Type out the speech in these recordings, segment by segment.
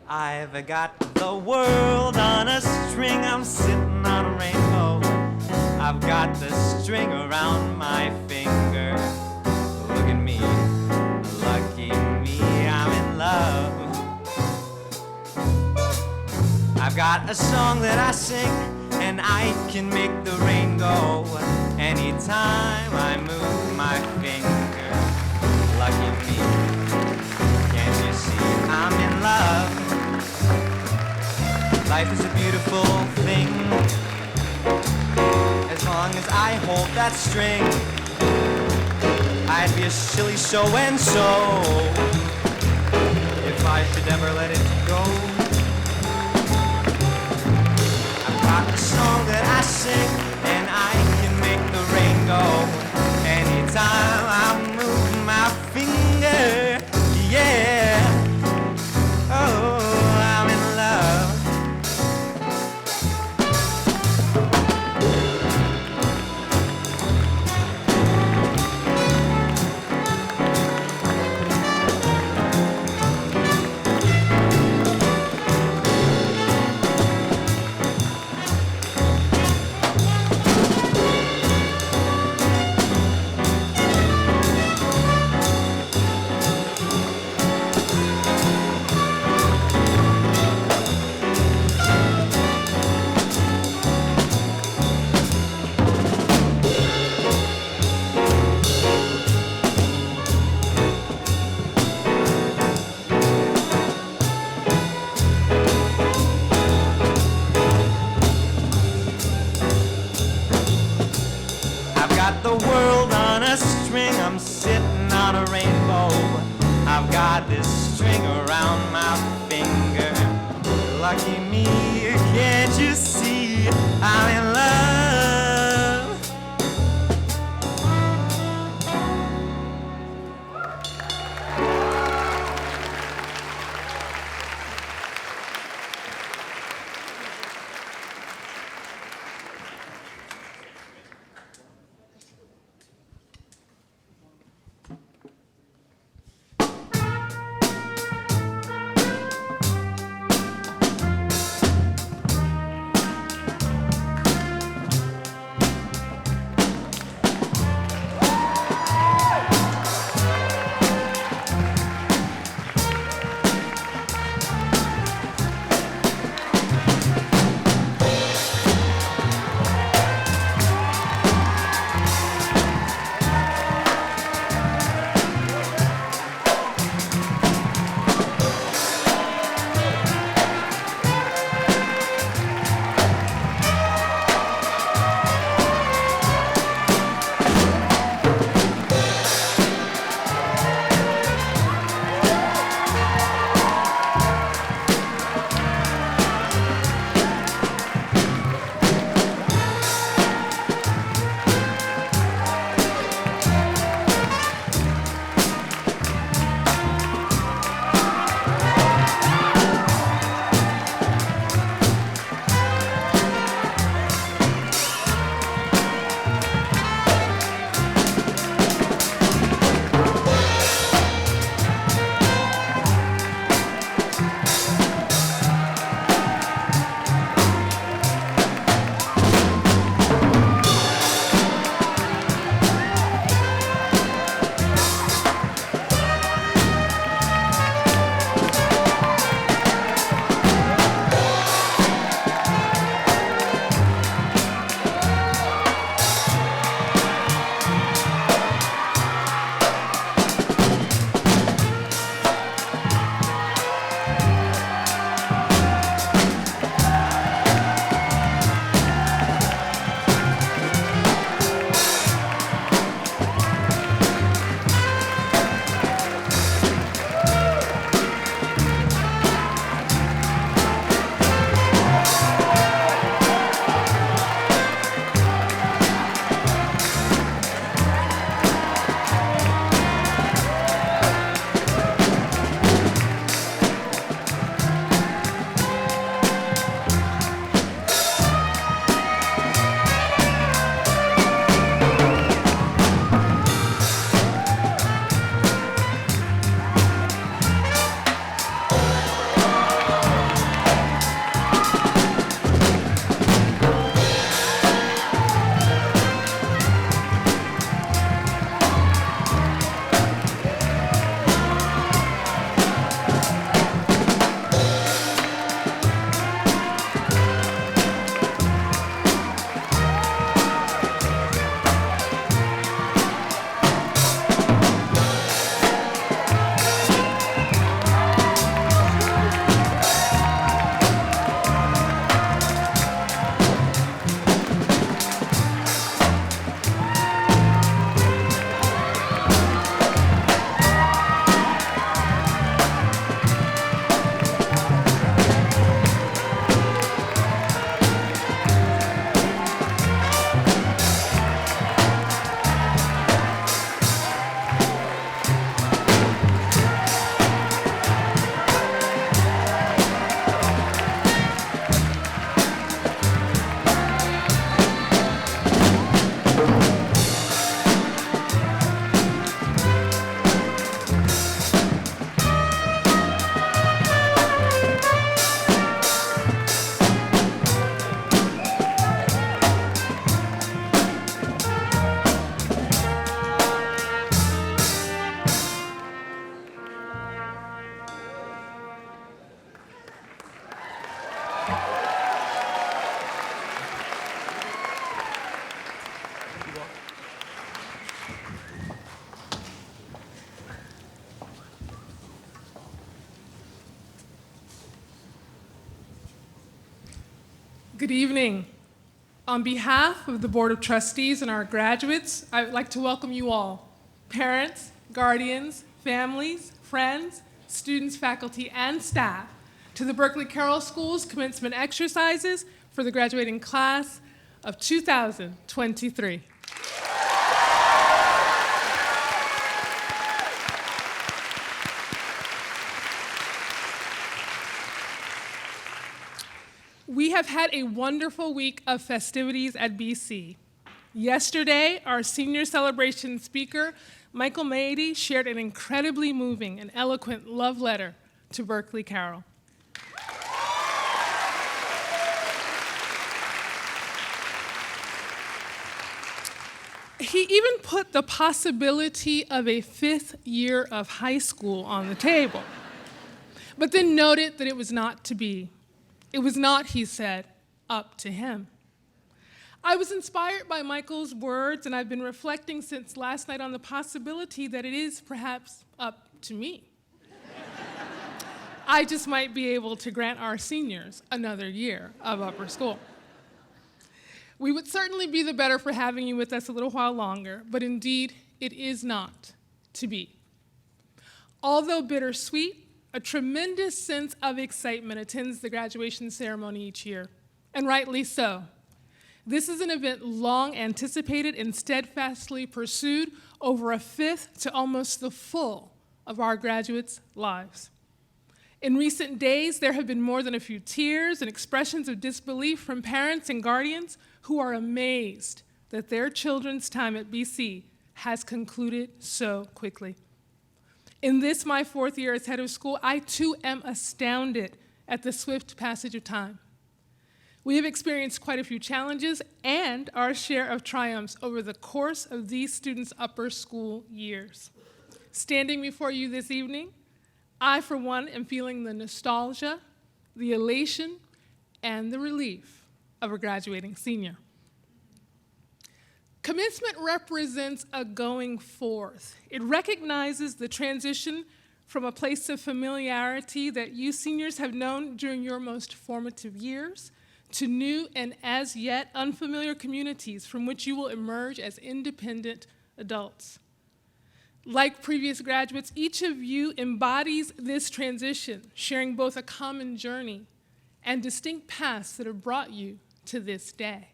I've got the world on a string, I'm sitting on a rainbow. I've got the string around my finger. Look at me, lucky me, I'm in love. I've got a song that I sing, and I can make the rain go anytime I move my finger. Lucky me, can't you see I'm in love? Life is a beautiful thing, as long as I hold that string. I'd be a silly so-and-so if I should ever let it go. I've got a song that I sing, and I can make the rain go anytime I move my finger. Yeah, oh, I'm in love. The world on a string, I'm sitting on a rainbow. I've got this string around my finger. Lucky me, can't you see I'm in love? Good evening. On behalf of the Board of Trustees and our graduates, I would like to welcome you all, parents, guardians, families, friends, students, faculty, and staff, to the Berkeley Carroll School's commencement exercises for the graduating class of 2023. We have had a wonderful week of festivities at BC. Yesterday, our senior celebration speaker, Michael Maedy, shared an incredibly moving and eloquent love letter to Berkeley Carroll. He even put the possibility of a 5th year of high school on the table, but then noted that it was not to be. It was not, he said, up to him. I was inspired by Michael's words, and I've been reflecting since last night on the possibility that it is perhaps up to me. I just might be able to grant our seniors another year of upper school. We would certainly be the better for having you with us a little while longer, but indeed, it is not to be. Although bittersweet, a tremendous sense of excitement attends the graduation ceremony each year, and rightly so. This is an event long anticipated and steadfastly pursued over a fifth to almost the full of our graduates' lives. In recent days, there have been more than a few tears and expressions of disbelief from parents and guardians who are amazed that their children's time at BC has concluded so quickly. In this, my 4th year as head of school, I too am astounded at the swift passage of time. We have experienced quite a few challenges and our share of triumphs over the course of these students' upper school years. Standing before you this evening, I, for one, am feeling the nostalgia, the elation, and the relief of a graduating senior. Commencement represents a going forth. It recognizes the transition from a place of familiarity that you seniors have known during your most formative years to new and as yet unfamiliar communities from which you will emerge as independent adults. Like previous graduates, each of you embodies this transition, sharing both a common journey and distinct paths that have brought you to this day.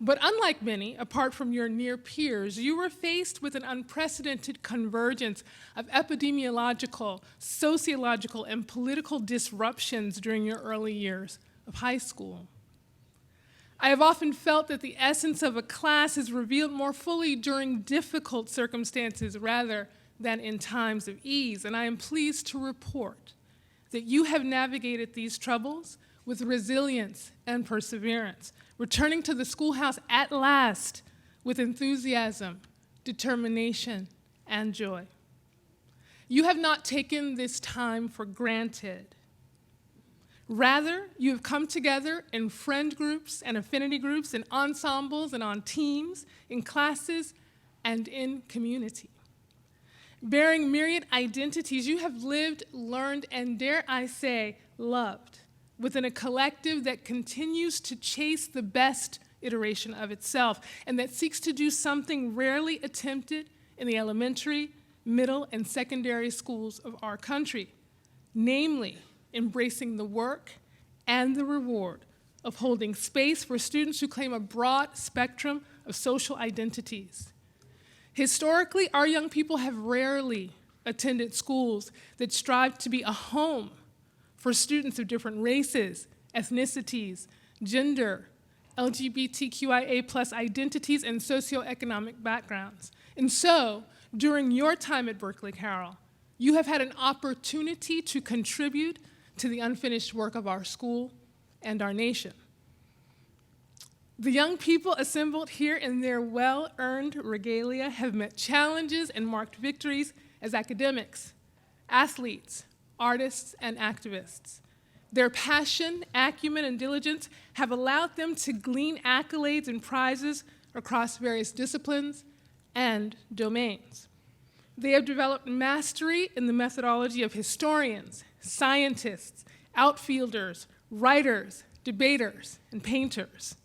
But unlike many, apart from your near peers, you were faced with an unprecedented convergence of epidemiological, sociological, and political disruptions during your early years of high school. I have often felt that the essence of a class is revealed more fully during difficult circumstances rather than in times of ease, and I am pleased to report that you have navigated these troubles with resilience and perseverance, returning to the schoolhouse at last with enthusiasm, determination, and joy. You have not taken this time for granted. Rather, you have come together in friend groups and affinity groups, in ensembles and on teams, in classes, and in community. Bearing myriad identities, you have lived, learned, and dare I say, loved within a collective that continues to chase the best iteration of itself and that seeks to do something rarely attempted in the elementary, middle, and secondary schools of our country, namely embracing the work and the reward of holding space for students who claim a broad spectrum of social identities. Historically, our young people have rarely attended schools that strive to be a home for students of different races, ethnicities, gender, LGBTQIA+ identities, and socioeconomic backgrounds. And so, during your time at Berkeley Carroll, you have had an opportunity to contribute to the unfinished work of our school and our nation. The young people assembled here in their well-earned regalia have met challenges and marked victories as academics, athletes, artists, and activists. Their passion, acumen, and diligence have allowed them to glean accolades and prizes across various disciplines and domains. They have developed mastery in the methodology of historians, scientists, outfielders, writers, debaters, and painters.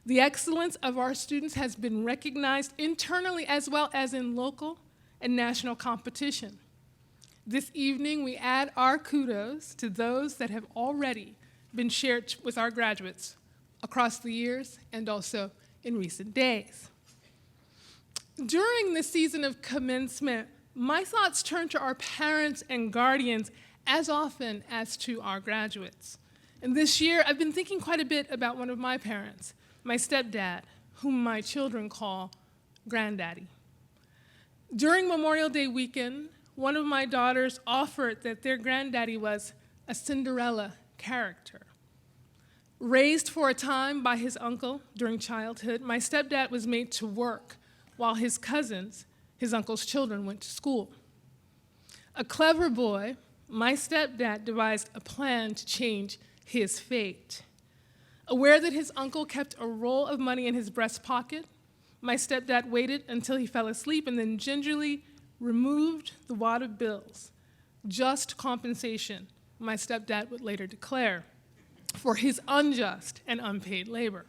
The excellence of our students has been recognized internally as well as in local and national competition. This evening, we add our kudos to those that have already been shared with our graduates across the years and also in recent days. During the season of commencement, my thoughts turn to our parents and guardians as often as to our graduates. And this year, I've been thinking quite a bit about one of my parents, my stepdad, whom my children call Granddaddy. During Memorial Day weekend, one of my daughters offered that their granddaddy was a Cinderella character. Raised for a time by his uncle during childhood, my stepdad was made to work while his cousins, his uncle's children, went to school. A clever boy, my stepdad devised a plan to change his fate. Aware that his uncle kept a roll of money in his breast pocket, my stepdad waited until he fell asleep and then gingerly removed the wad of bills, just compensation, my stepdad would later declare, for his unjust and unpaid labor.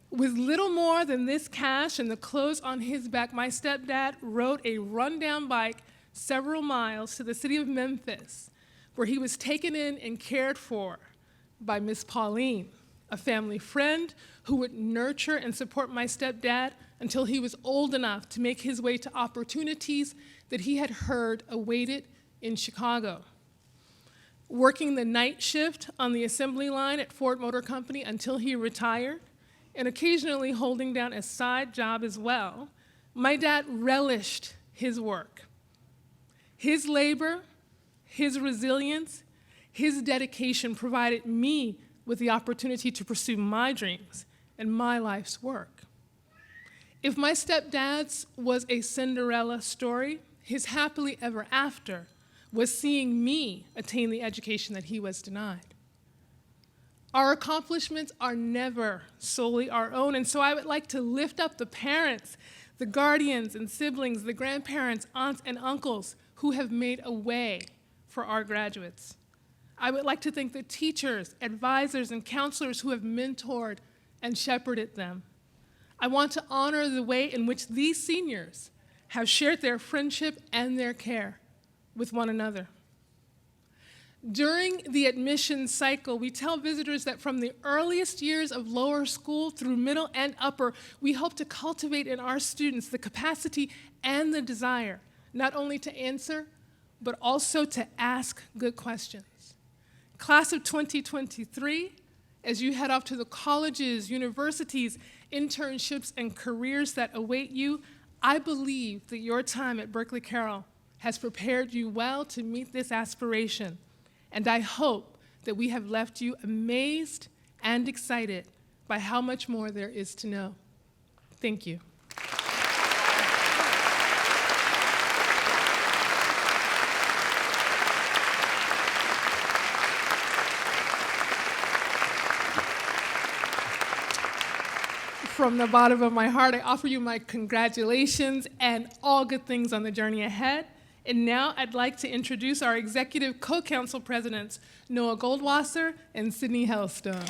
With little more than this cash and the clothes on his back, my stepdad rode a rundown bike several miles to the city of Memphis, where he was taken in and cared for by Miss Pauline, a family friend who would nurture and support my stepdad until he was old enough to make his way to opportunities that he had heard awaited in Chicago. Working the night shift on the assembly line at Ford Motor Company until he retired, and occasionally holding down a side job as well, my dad relished his work. His labor, his resilience, his dedication provided me with the opportunity to pursue my dreams and my life's work. If my stepdad's was a Cinderella story, his happily ever after was seeing me attain the education that he was denied. Our accomplishments are never solely our own, and so I would like to lift up the parents, the guardians and siblings, the grandparents, aunts and uncles who have made a way for our graduates. I would like to thank the teachers, advisors, and counselors who have mentored and shepherded them. I want to honor the way in which these seniors have shared their friendship and their care with one another. During the admissions cycle, we tell visitors that from the earliest years of lower school through middle and upper, we hope to cultivate in our students the capacity and the desire, not only to answer, but also to ask good questions. Class of 2023, as you head off to the colleges, universities, internships, and careers that await you, I believe that your time at Berkeley Carroll has prepared you well to meet this aspiration, and I hope that we have left you amazed and excited by how much more there is to know. Thank you. From the bottom of my heart, I offer you my congratulations and all good things on the journey ahead. And now I'd like to introduce our executive co-council presidents, Noah Goldwasser and Sydney Helstone.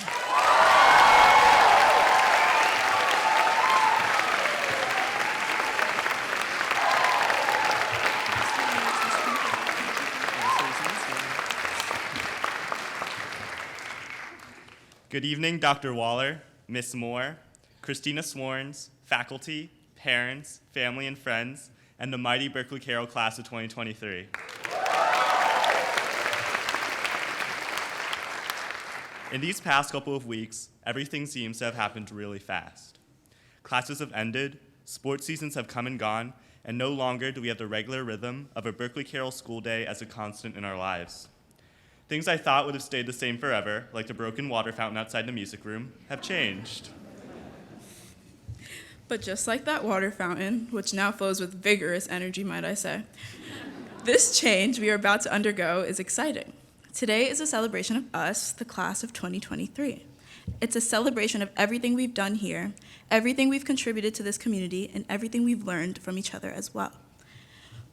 Good evening, Dr. Waller, Miss Moore, Christina Swarns, faculty, parents, family and friends, and the mighty Berkeley Carroll class of 2023. In these past couple of weeks, everything seems to have happened really fast. Classes have ended, sports seasons have come and gone, and no longer do we have the regular rhythm of a Berkeley Carroll school day as a constant in our lives. Things I thought would have stayed the same forever, like the broken water fountain outside the music room, have changed. But just like that water fountain, which now flows with vigorous energy, might I say, this change we are about to undergo is exciting. Today is a celebration of us, the class of 2023. It's a celebration of everything we've done here, everything we've contributed to this community, and everything we've learned from each other as well.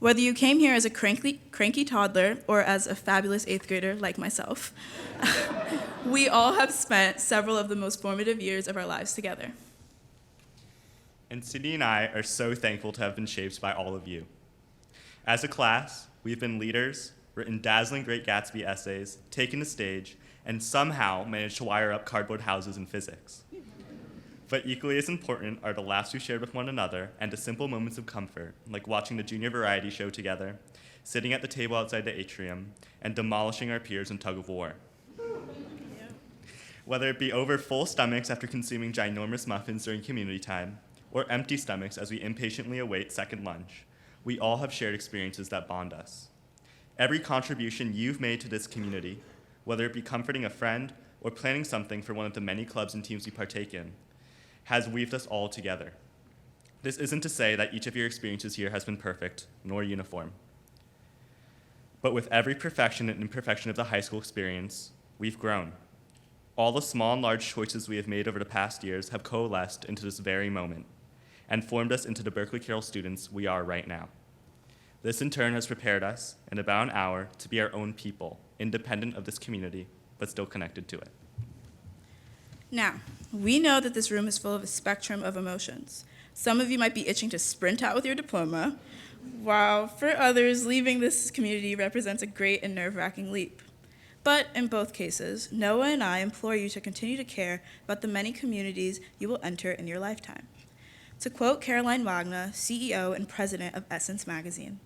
Whether you came here as a cranky toddler or as a fabulous 8th grader like myself, we all have spent several of the most formative years of our lives together. And Sydney and I are so thankful to have been shaped by all of you. As a class, we've been leaders, written dazzling Great Gatsby essays, taken the stage, and somehow managed to wire up cardboard houses in physics. But equally as important are the laughs we shared with one another and the simple moments of comfort, like watching the junior variety show together, sitting at the table outside the atrium, and demolishing our peers in tug of war. Whether it be over full stomachs after consuming ginormous muffins during community time, or empty stomachs as we impatiently await second lunch, we all have shared experiences that bond us. Every contribution you've made to this community, whether it be comforting a friend or planning something for one of the many clubs and teams we partake in, has weaved us all together. This isn't to say that each of your experiences here has been perfect, nor uniform. But with every perfection and imperfection of the high school experience, we've grown. All the small and large choices we have made over the past years have coalesced into this very moment and formed us into the Berkeley Carroll students we are right now. This in turn has prepared us, in about an hour, to be our own people, independent of this community, but still connected to it. Now, we know that this room is full of a spectrum of emotions. Some of you might be itching to sprint out with your diploma, while for others, leaving this community represents a great and nerve-wracking leap. But in both cases, Noah and I implore you to continue to care about the many communities you will enter in your lifetime. To quote Caroline Wagner, CEO and president of Essence magazine,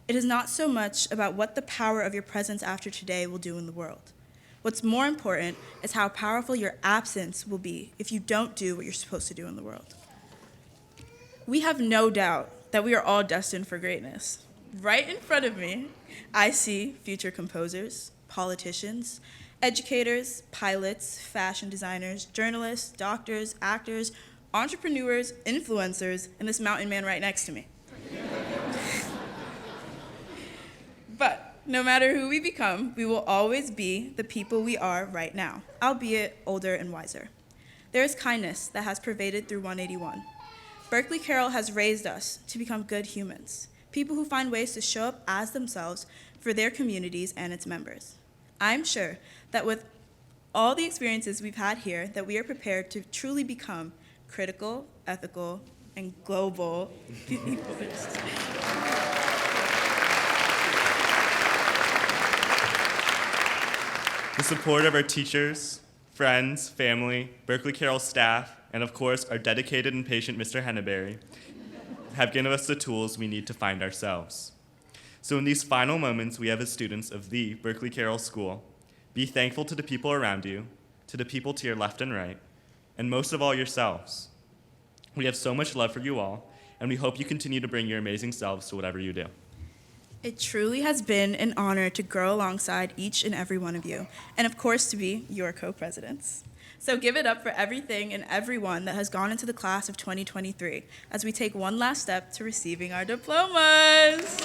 "It is not so much about what the power of your presence after today will do in the world. What's more important is how powerful your absence will be if you don't do what you're supposed to do in the world." We have no doubt that we are all destined for greatness. Right in front of me, I see future composers, politicians, educators, pilots, fashion designers, journalists, doctors, actors, entrepreneurs, influencers, and this mountain man right next to me. But no matter who we become, we will always be the people we are right now, albeit older and wiser. There is kindness that has pervaded through 181. Berkeley Carroll has raised us to become good humans, people who find ways to show up as themselves for their communities and its members. I'm sure that with all the experiences we've had here, that we are prepared to truly become critical, ethical, and global people. The support of our teachers, friends, family, Berkeley Carroll staff, and of course, our dedicated and patient Mr. Henneberry have given us the tools we need to find ourselves. So in these final moments we have as students of the Berkeley Carroll School, be thankful to the people around you, to the people to your left and right, and most of all, yourselves. We have so much love for you all, and we hope you continue to bring your amazing selves to whatever you do. It truly has been an honor to grow alongside each and every one of you, and of course to be your co-presidents. So give it up for everything and everyone that has gone into the class of 2023 as we take one last step to receiving our diplomas.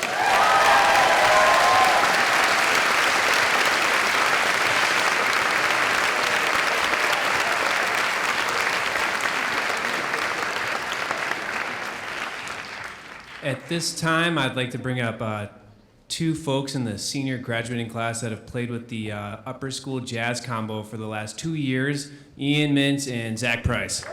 At this time, I'd like to bring up two folks in the senior graduating class that have played with the upper school jazz combo for the last 2 years, Ian Mintz and Zach Price.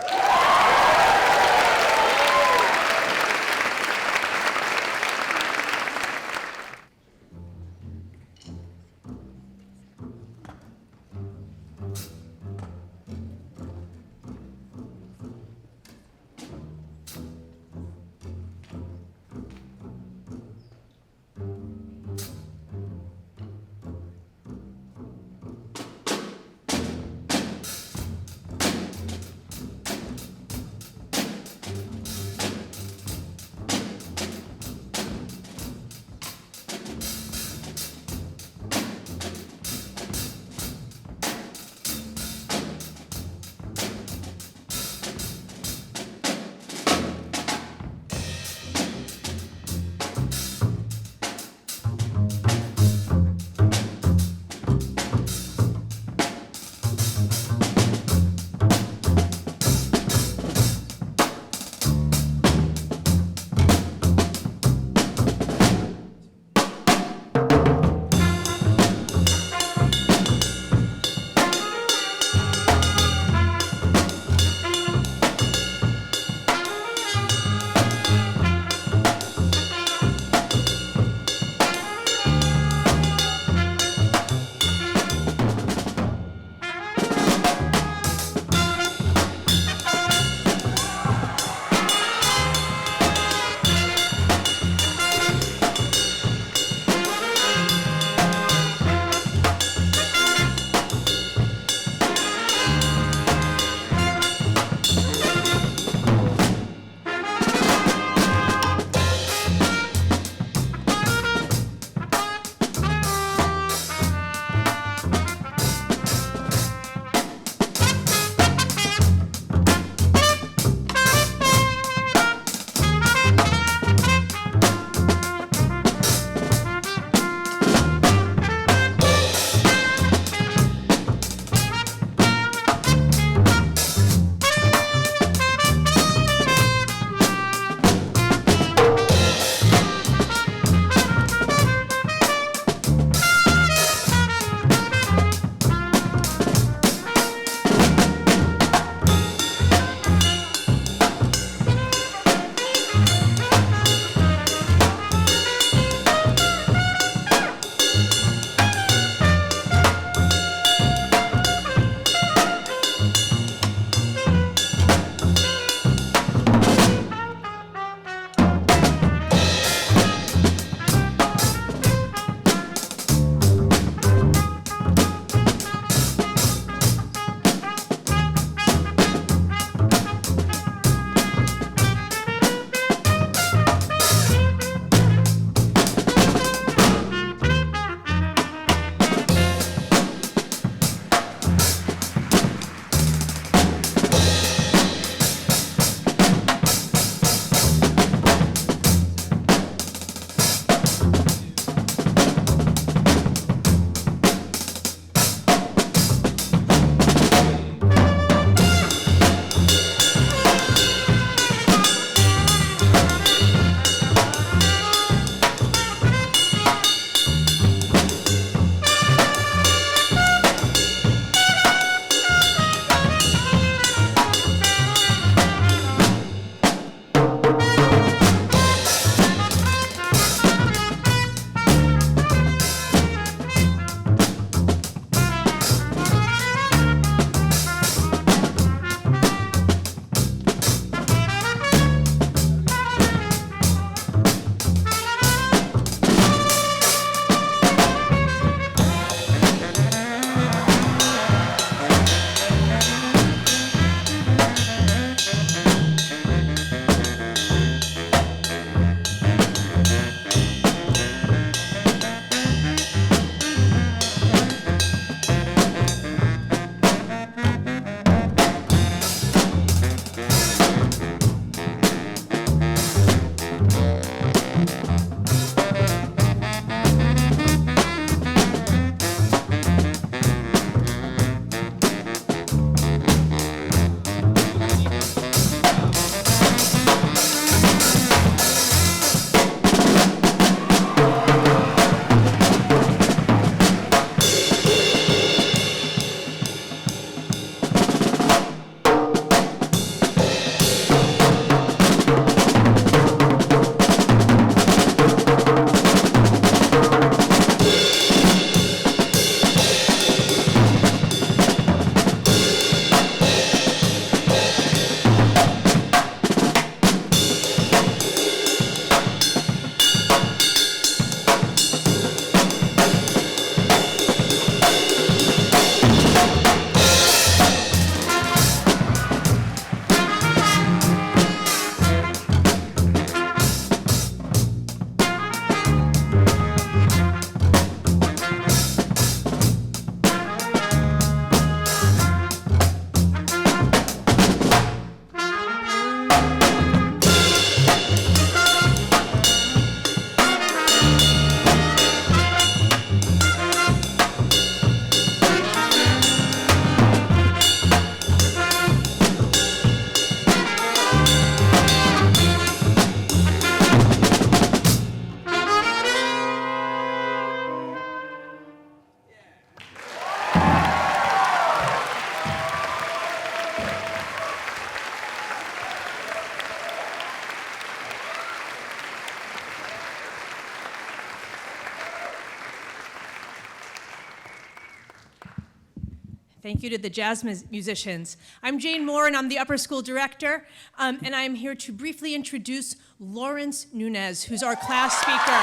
Thank you to the jazz musicians. I'm Jane Moore, and I'm the upper school director, and I'm here to briefly introduce Lawrence Nunes, who's our class speaker.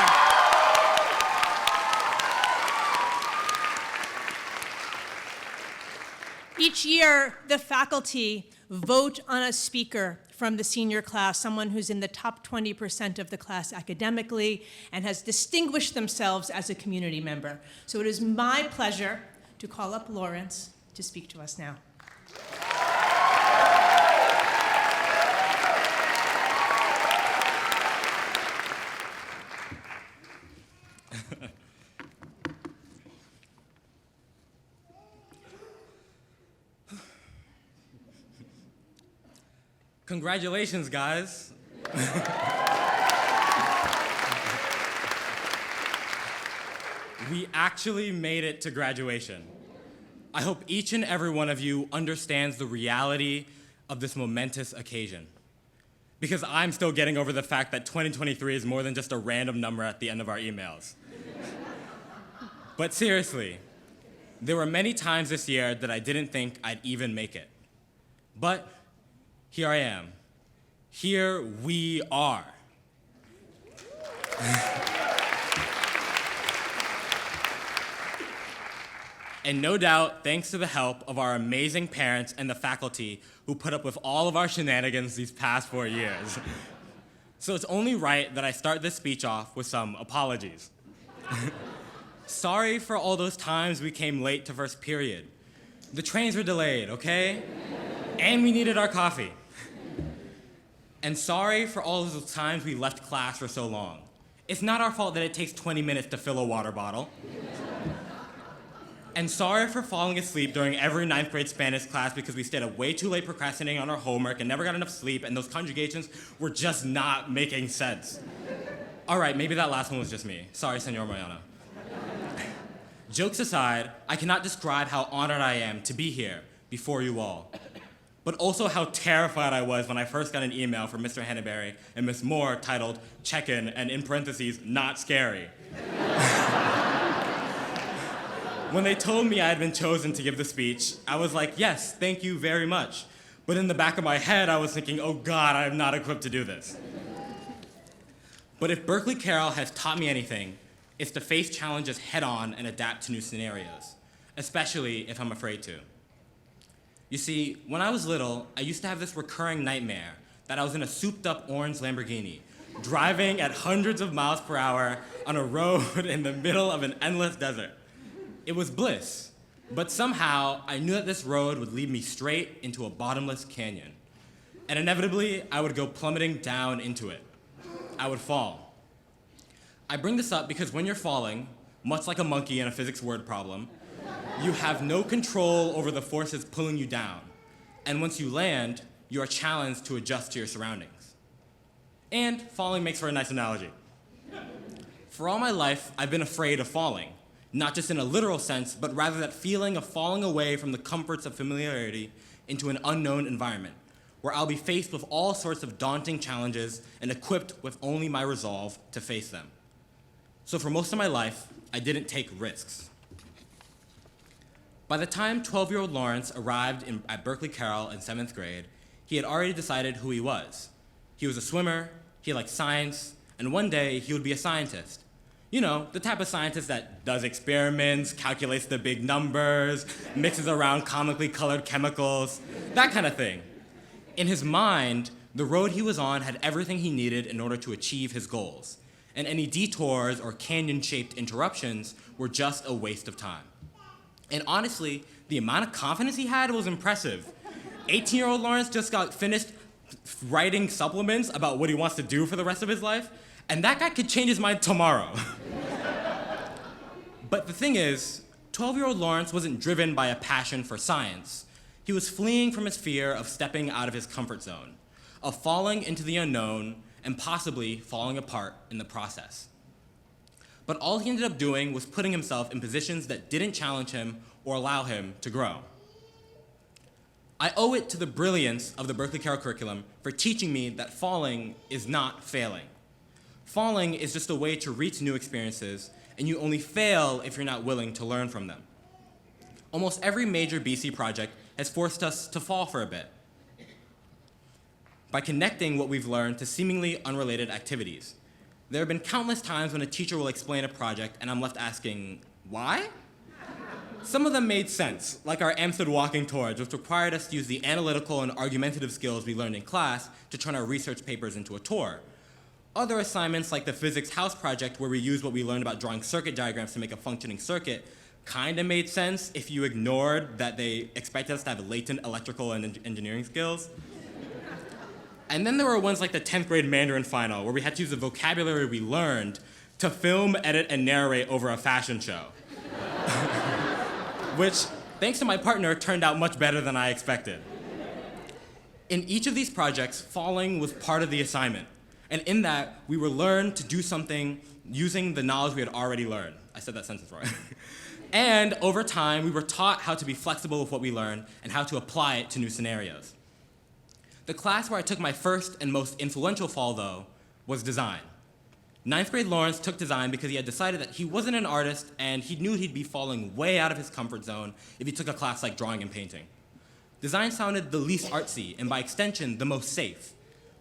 Each year, the faculty vote on a speaker from the senior class, someone who's in the top 20% of the class academically and has distinguished themselves as a community member. So it is my pleasure to call up Lawrence to speak to us now. Congratulations, guys. We actually made it to graduation. I hope each and every one of you understands the reality of this momentous occasion. Because I'm still getting over the fact that 2023 is more than just a random number at the end of our emails. But seriously, there were many times this year that I didn't think I'd even make it. But here I am. Here we are. And no doubt, thanks to the help of our amazing parents and the faculty who put up with all of our shenanigans these past 4 years. So it's only right that I start this speech off with some apologies. Sorry for all those times we came late to first period. The trains were delayed, okay? And we needed our coffee. And sorry for all of those times we left class for so long. It's not our fault that it takes 20 minutes to fill a water bottle. And sorry for falling asleep during every 9th grade Spanish class because we stayed up way too late procrastinating on our homework and never got enough sleep, and those conjugations were just not making sense. All right, maybe that last one was just me. Sorry, Senor Mariana. Jokes aside, I cannot describe how honored I am to be here before you all, but also how terrified I was when I first got an email from Mr. Henneberry and Ms. Moore titled, "Check-in," and in parentheses, "not scary." When they told me I had been chosen to give the speech, I was like, yes, thank you very much. But in the back of my head, I was thinking, oh God, I am not equipped to do this. But if Berkeley Carroll has taught me anything, it's to face challenges head-on and adapt to new scenarios, especially if I'm afraid to. You see, when I was little, I used to have this recurring nightmare that I was in a souped-up orange Lamborghini, driving at hundreds of miles per hour on a road in the middle of an endless desert. It was bliss, but somehow I knew that this road would lead me straight into a bottomless canyon. And inevitably, I would go plummeting down into it. I would fall. I bring this up because when you're falling, much like a monkey in a physics word problem, you have no control over the forces pulling you down. And once you land, you are challenged to adjust to your surroundings. And falling makes for a nice analogy. For all my life, I've been afraid of falling. Not just in a literal sense, but rather that feeling of falling away from the comforts of familiarity into an unknown environment, where I'll be faced with all sorts of daunting challenges and equipped with only my resolve to face them. So for most of my life, I didn't take risks. By the time 12-year-old Lawrence arrived at Berkeley Carroll in 7th grade, he had already decided who he was. He was a swimmer, he liked science, and one day he would be a scientist. You know, the type of scientist that does experiments, calculates the big numbers, mixes around comically colored chemicals, that kind of thing. In his mind, the road he was on had everything he needed in order to achieve his goals, and any detours or canyon-shaped interruptions were just a waste of time. And honestly, the amount of confidence he had was impressive. 18-year-old Lawrence just got finished writing supplements about what he wants to do for the rest of his life, and that guy could change his mind tomorrow. But the thing is, 12-year-old Lawrence wasn't driven by a passion for science. He was fleeing from his fear of stepping out of his comfort zone, of falling into the unknown, and possibly falling apart in the process. But all he ended up doing was putting himself in positions that didn't challenge him or allow him to grow. I owe it to the brilliance of the Berkeley Carroll curriculum for teaching me that falling is not failing. Falling is just a way to reach new experiences, and you only fail if you're not willing to learn from them. almost every major BC project has forced us to fall for a bit by connecting what we've learned to seemingly unrelated activities. There have been countless times when a teacher will explain a project and I'm left asking, why? Some of them made sense, like our Amstead walking tours, which required us to use the analytical and argumentative skills we learned in class to turn our research papers into a tour. Other assignments, like the physics house project, where we used what we learned about drawing circuit diagrams to make a functioning circuit, kinda made sense if you ignored that they expected us to have latent electrical and engineering skills. And then there were ones like the 10th grade Mandarin final, where we had to use the vocabulary we learned to film, edit, and narrate over a fashion show. Which, thanks to my partner, turned out much better than I expected. In each of these projects, falling was part of the assignment. And in that, we were learned to do something using the knowledge we had already learned. I said that sentence right. And over time, we were taught how to be flexible with what we learned and how to apply it to new scenarios. The class where I took my first and most influential fall, though, was design. 9th grade Lawrence took design because he had decided that he wasn't an artist and he knew he'd be falling way out of his comfort zone if he took a class like drawing and painting. Design sounded the least artsy and by extension, the most safe.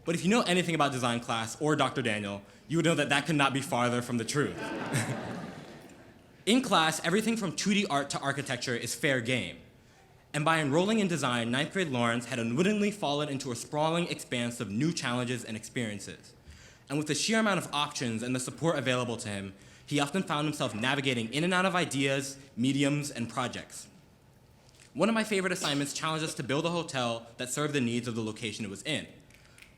But if you know anything about design class or Dr. Daniel, you would know that that could not be farther from the truth. In class, everything from 2D art to architecture is fair game. And by enrolling in design, 9th grade Lawrence had unwittingly fallen into a sprawling expanse of new challenges and experiences. And with the sheer amount of options and the support available to him, he often found himself navigating in and out of ideas, mediums, and projects. One of my favorite assignments challenged us to build a hotel that served the needs of the location it was in.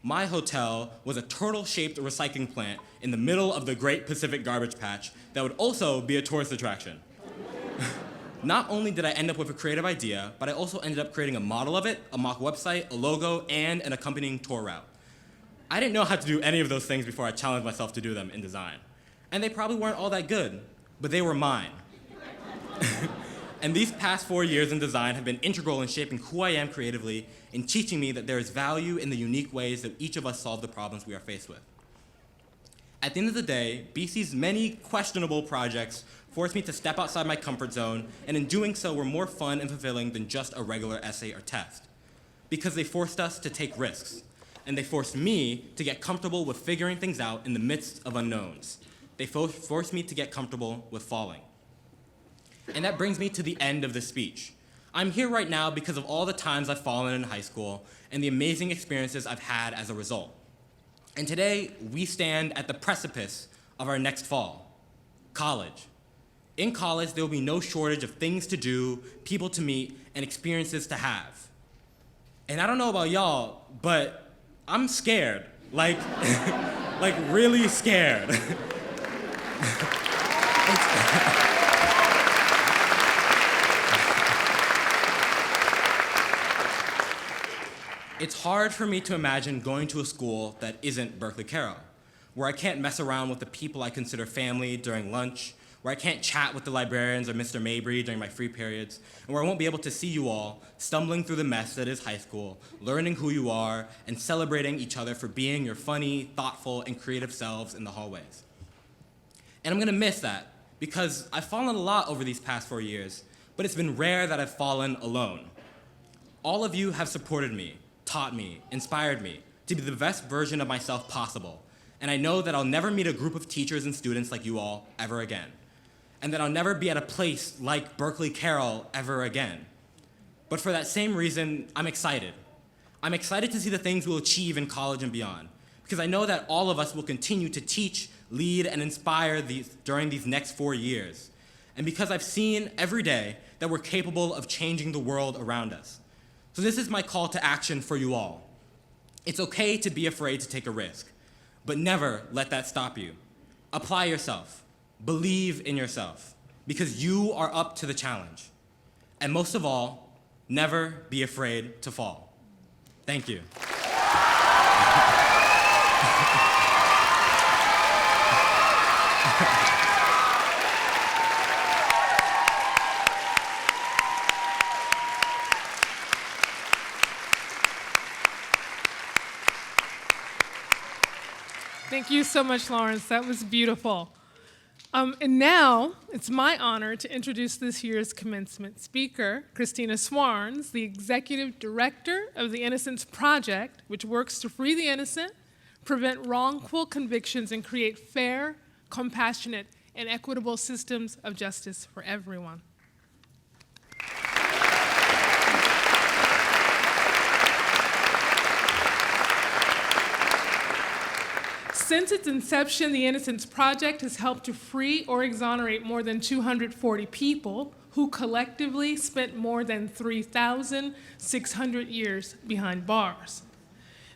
My hotel was a turtle-shaped recycling plant in the middle of the Great Pacific Garbage Patch that would also be a tourist attraction. Not only did I end up with a creative idea, but I also ended up creating a model of it, a mock website, a logo, and an accompanying tour route. I didn't know how to do any of those things before I challenged myself to do them in design. And they probably weren't all that good, but they were mine. And these past 4 years in design have been integral in shaping who I am creatively, in teaching me that there is value in the unique ways that each of us solve the problems we are faced with. At the end of the day, BC's many questionable projects forced me to step outside my comfort zone, and in doing so were more fun and fulfilling than just a regular essay or test. Because they forced us to take risks, and they forced me to get comfortable with figuring things out in the midst of unknowns. They forced me to get comfortable with falling. And that brings me to the end of the speech. I'm here right now because of all the times I've fallen in high school and the amazing experiences I've had as a result. And today, we stand at the precipice of our next fall, college. In college, there will be no shortage of things to do, people to meet, and experiences to have. And I don't know about y'all, but I'm scared, like really scared. It's hard for me to imagine going to a school that isn't Berkeley Carroll, where I can't mess around with the people I consider family during lunch, where I can't chat with the librarians or Mr. Mabry during my free periods, and where I won't be able to see you all stumbling through the mess that is high school, learning who you are, and celebrating each other for being your funny, thoughtful, and creative selves in the hallways. And I'm gonna miss that, because I've fallen a lot over these past 4 years, but it's been rare that I've fallen alone. All of you have supported me, taught me, inspired me to be the best version of myself possible, and I know that I'll never meet a group of teachers and students like you all ever again, and that I'll never be at a place like Berkeley Carroll ever again. But for that same reason, I'm excited. I'm excited to see the things we'll achieve in college and beyond, because I know that all of us will continue to teach, lead, and inspire during these next 4 years, and because I've seen every day that we're capable of changing the world around us. So this is my call to action for you all. It's okay to be afraid to take a risk, but never let that stop you. Apply yourself. Believe in yourself, because you are up to the challenge. And most of all, never be afraid to fall. Thank you. Thank you so much, Lawrence. That was beautiful. And now, it's my honor to introduce this year's commencement speaker, Christina Swarns, the Executive Director of the Innocence Project, which works to free the innocent, prevent wrongful convictions, and create fair, compassionate, and equitable systems of justice for everyone. Since its inception, the Innocence Project has helped to free or exonerate more than 240 people who collectively spent more than 3,600 years behind bars.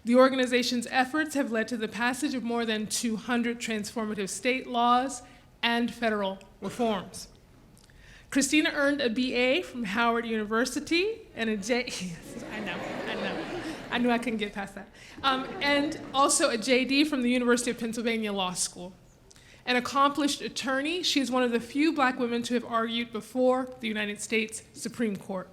The organization's efforts have led to the passage of more than 200 transformative state laws and federal reforms. Christina earned a BA from Howard University and a J. Yes, I know. I knew I couldn't get past that. And also a JD from the University of Pennsylvania Law School. An accomplished attorney, she is one of the few Black women to have argued before the United States Supreme Court.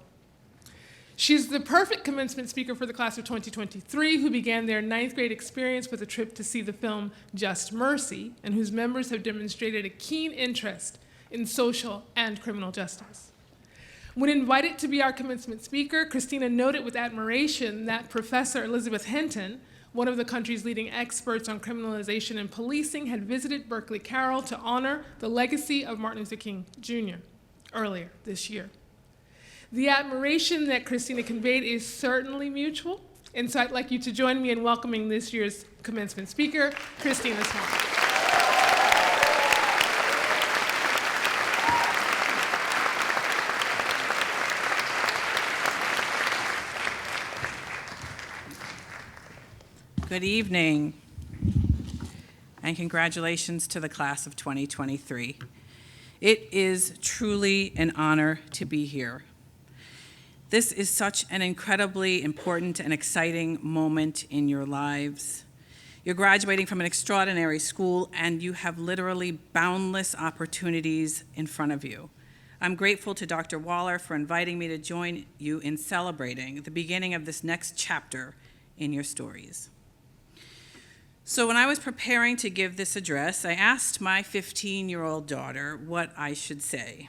She's the perfect commencement speaker for the class of 2023, who began their 9th grade experience with a trip to see the film Just Mercy, and whose members have demonstrated a keen interest in social and criminal justice. When invited to be our commencement speaker, Christina noted with admiration that Professor Elizabeth Hinton, one of the country's leading experts on criminalization and policing, had visited Berkeley Carroll to honor the legacy of Martin Luther King Jr. earlier this year. The admiration that Christina conveyed is certainly mutual, and so I'd like you to join me in welcoming this year's commencement speaker, Christina Swarns. Good evening, and congratulations to the class of 2023. It is truly an honor to be here. This is such an incredibly important and exciting moment in your lives. You're graduating from an extraordinary school, and you have literally boundless opportunities in front of you. I'm grateful to Dr. Waller for inviting me to join you in celebrating the beginning of this next chapter in your stories. So when I was preparing to give this address, I asked my 15-year-old daughter what I should say.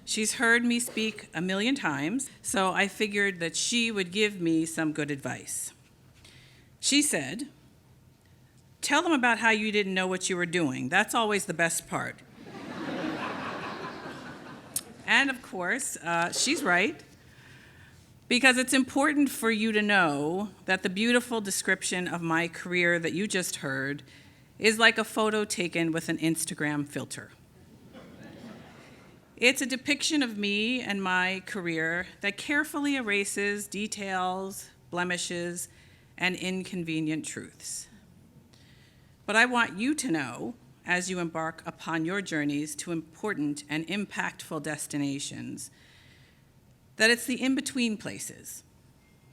She's heard me speak a million times, so I figured that she would give me some good advice. She said, "Tell them about how you didn't know what you were doing. That's always the best part." And of course, she's right. Because it's important for you to know that the beautiful description of my career that you just heard is like a photo taken with an Instagram filter. It's a depiction of me and my career that carefully erases details, blemishes, and inconvenient truths. But I want you to know, as you embark upon your journeys to important and impactful destinations, that it's the in-between places,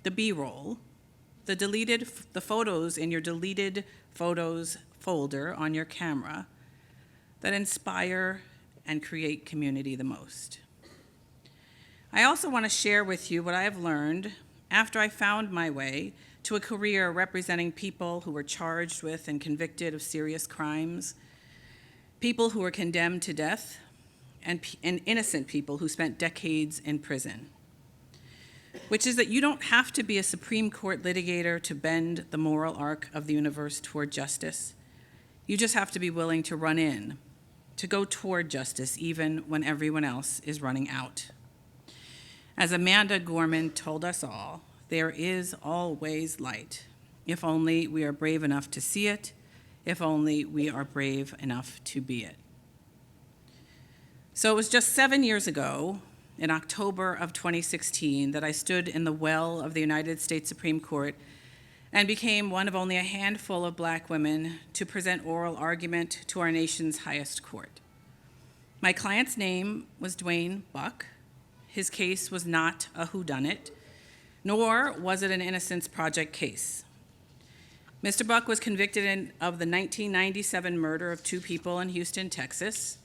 the B-roll, the photos in your deleted photos folder on your camera that inspire and create community the most. I also want to share with you what I have learned after I found my way to a career representing people who were charged with and convicted of serious crimes, people who were condemned to death, and innocent people who spent decades in prison, which is that you don't have to be a Supreme Court litigator to bend the moral arc of the universe toward justice. You just have to be willing to run in, to go toward justice even when everyone else is running out. As Amanda Gorman told us all, there is always light, if only we are brave enough to see it, if only we are brave enough to be it. So it was just 7 years ago, in October of 2016, that I stood in the well of the United States Supreme Court and became one of only a handful of Black women to present oral argument to our nation's highest court. My client's name was Dwayne Buck. His case was not a whodunit, nor was it an Innocence Project case. Mr. Buck was convicted of the 1997 murder of 2 people in Houston, Texas,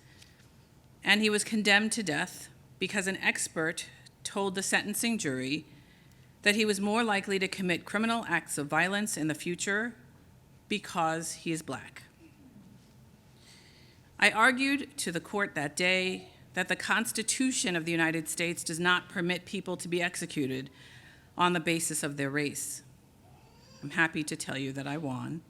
and he was condemned to death because an expert told the sentencing jury that he was more likely to commit criminal acts of violence in the future because he is Black. I argued to the court that day that the Constitution of the United States does not permit people to be executed on the basis of their race. I'm happy to tell you that I won.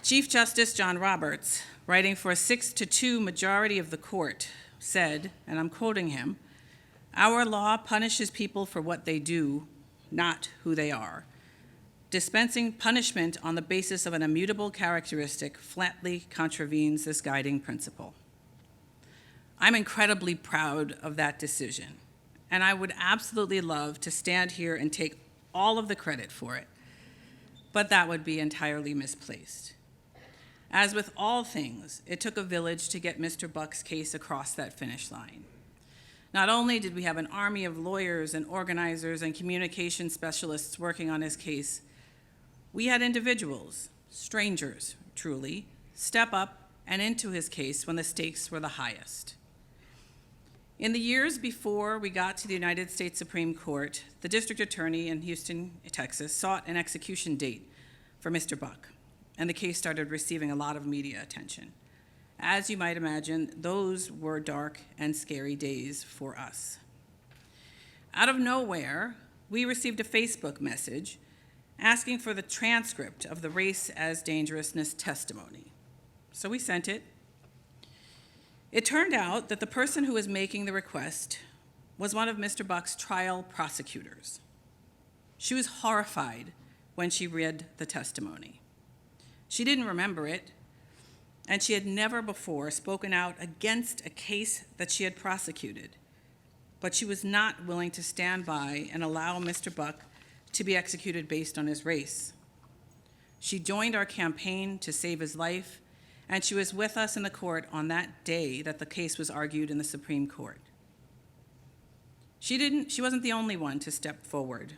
Chief Justice John Roberts, writing for a 6-2 majority of the court, said, and I'm quoting him, "Our law punishes people for what they do, not who they are. Dispensing punishment on the basis of an immutable characteristic flatly contravenes this guiding principle." I'm incredibly proud of that decision, and I would absolutely love to stand here and take all of the credit for it, but that would be entirely misplaced. As with all things, it took a village to get Mr. Buck's case across that finish line. Not only did we have an army of lawyers and organizers and communication specialists working on his case, we had individuals, strangers truly, step up and into his case when the stakes were the highest. In the years before we got to the United States Supreme Court, the district attorney in Houston, Texas, sought an execution date for Mr. Buck, and the case started receiving a lot of media attention. As you might imagine, those were dark and scary days for us. Out of nowhere, we received a Facebook message asking for the transcript of the race as dangerousness testimony. So we sent it. It turned out that the person who was making the request was one of Mr. Buck's trial prosecutors. She was horrified when she read the testimony. She didn't remember it, and she had never before spoken out against a case that she had prosecuted, but she was not willing to stand by and allow Mr. Buck to be executed based on his race. She joined our campaign to save his life, and she was with us in the court on that day that the case was argued in the Supreme Court. She wasn't the only one to step forward,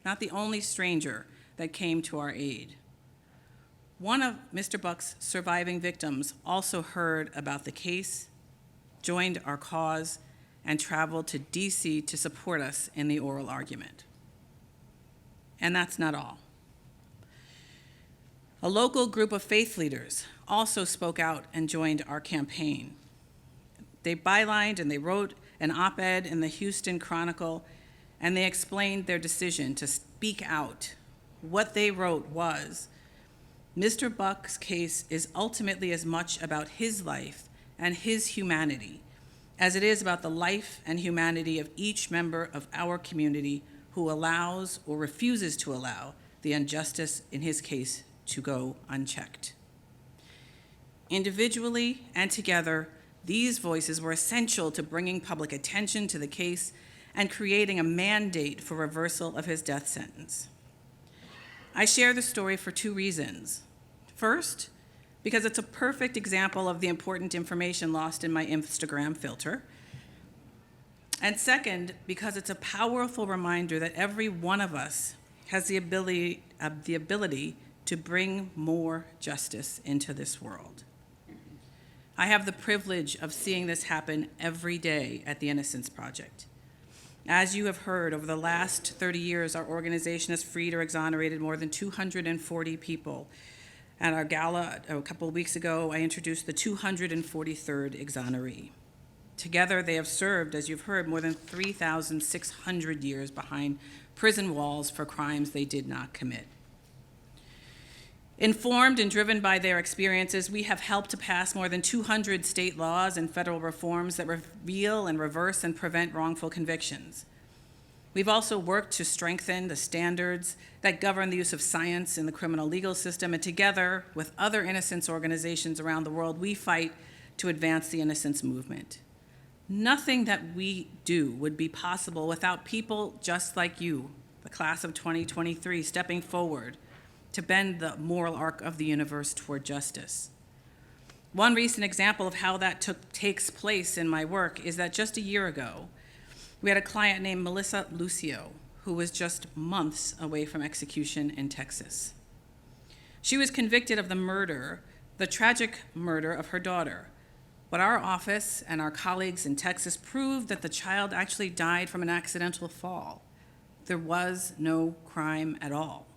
not the only stranger that came to our aid. One of Mr. Buck's surviving victims also heard about the case, joined our cause, and traveled to DC to support us in the oral argument. And that's not all. A local group of faith leaders also spoke out and joined our campaign. They bylined and they wrote an op-ed in the Houston Chronicle, and they explained their decision to speak out. What they wrote was, Mr. Buck's case is ultimately as much about his life and his humanity as it is about the life and humanity of each member of our community who allows or refuses to allow the injustice in his case to go unchecked. Individually and together, these voices were essential to bringing public attention to the case and creating a mandate for reversal of his death sentence. I share the story for two reasons. First, because it's a perfect example of the important information lost in my Instagram filter. And second, because it's a powerful reminder that every one of us has the ability to bring more justice into this world. I have the privilege of seeing this happen every day at the Innocence Project. As you have heard, over the last 30 years, our organization has freed or exonerated more than 240 people. At our gala a couple of weeks ago, I introduced the 243rd exoneree. Together, they have served, as you've heard, more than 3,600 years behind prison walls for crimes they did not commit. Informed and driven by their experiences, we have helped to pass more than 200 state laws and federal reforms that reveal and reverse and prevent wrongful convictions. We've also worked to strengthen the standards that govern the use of science in the criminal legal system, and together with other innocence organizations around the world, we fight to advance the innocence movement. Nothing that we do would be possible without people just like you, the class of 2023, stepping forward to bend the moral arc of the universe toward justice. One recent example of how that takes place in my work is that just a year ago, we had a client named Melissa Lucio, who was just months away from execution in Texas. She was convicted of the tragic murder of her daughter, but our office and our colleagues in Texas proved that the child actually died from an accidental fall. There was no crime at all.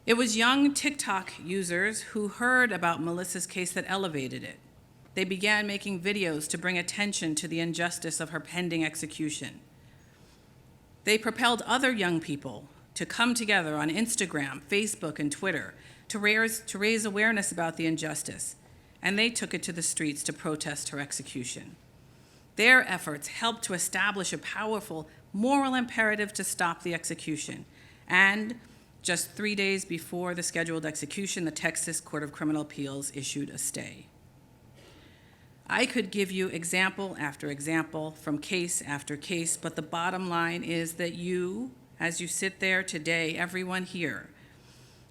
It was young TikTok users who heard about Melissa's case that elevated it. They began making videos to bring attention to the injustice of her pending execution. They propelled other young people to come together on Instagram, Facebook, and Twitter to raise awareness about the injustice, and they took it to the streets to protest her execution. Their efforts helped to establish a powerful moral imperative to stop the execution, and just 3 days before the scheduled execution, the Texas Court of Criminal Appeals issued a stay. I could give you example after example from case after case, but the bottom line is that you, as you sit there today, everyone here,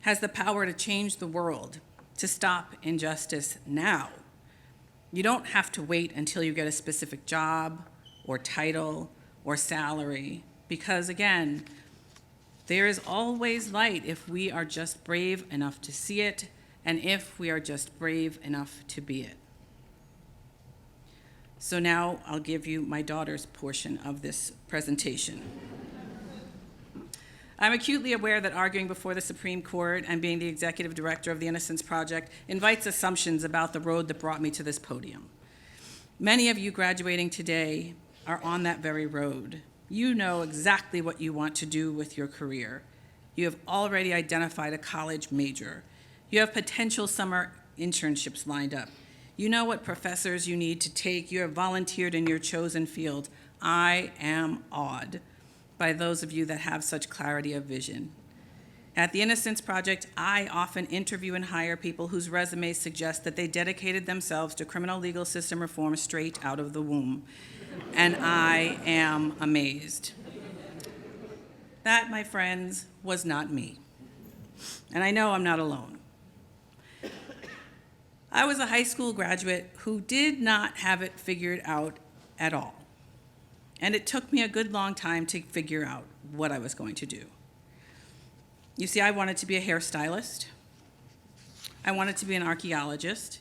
has the power to change the world, to stop injustice now. You don't have to wait until you get a specific job or title or salary, because again, there is always light if we are just brave enough to see it, and if we are just brave enough to be it. So now I'll give you my daughter's portion of this presentation. I'm acutely aware that arguing before the Supreme Court and being the executive director of the Innocence Project invites assumptions about the road that brought me to this podium. Many of you graduating today are on that very road. You know exactly what you want to do with your career. You have already identified a college major. You have potential summer internships lined up. You know what professors you need to take. You have volunteered in your chosen field. I am awed by those of you that have such clarity of vision. At the Innocence Project, I often interview and hire people whose resumes suggest that they dedicated themselves to criminal legal system reform straight out of the womb. And I am amazed. That, my friends, was not me. And I know I'm not alone. I was a high school graduate who did not have it figured out at all. And it took me a good long time to figure out what I was going to do. You see, I wanted to be a hairstylist. I wanted to be an archaeologist.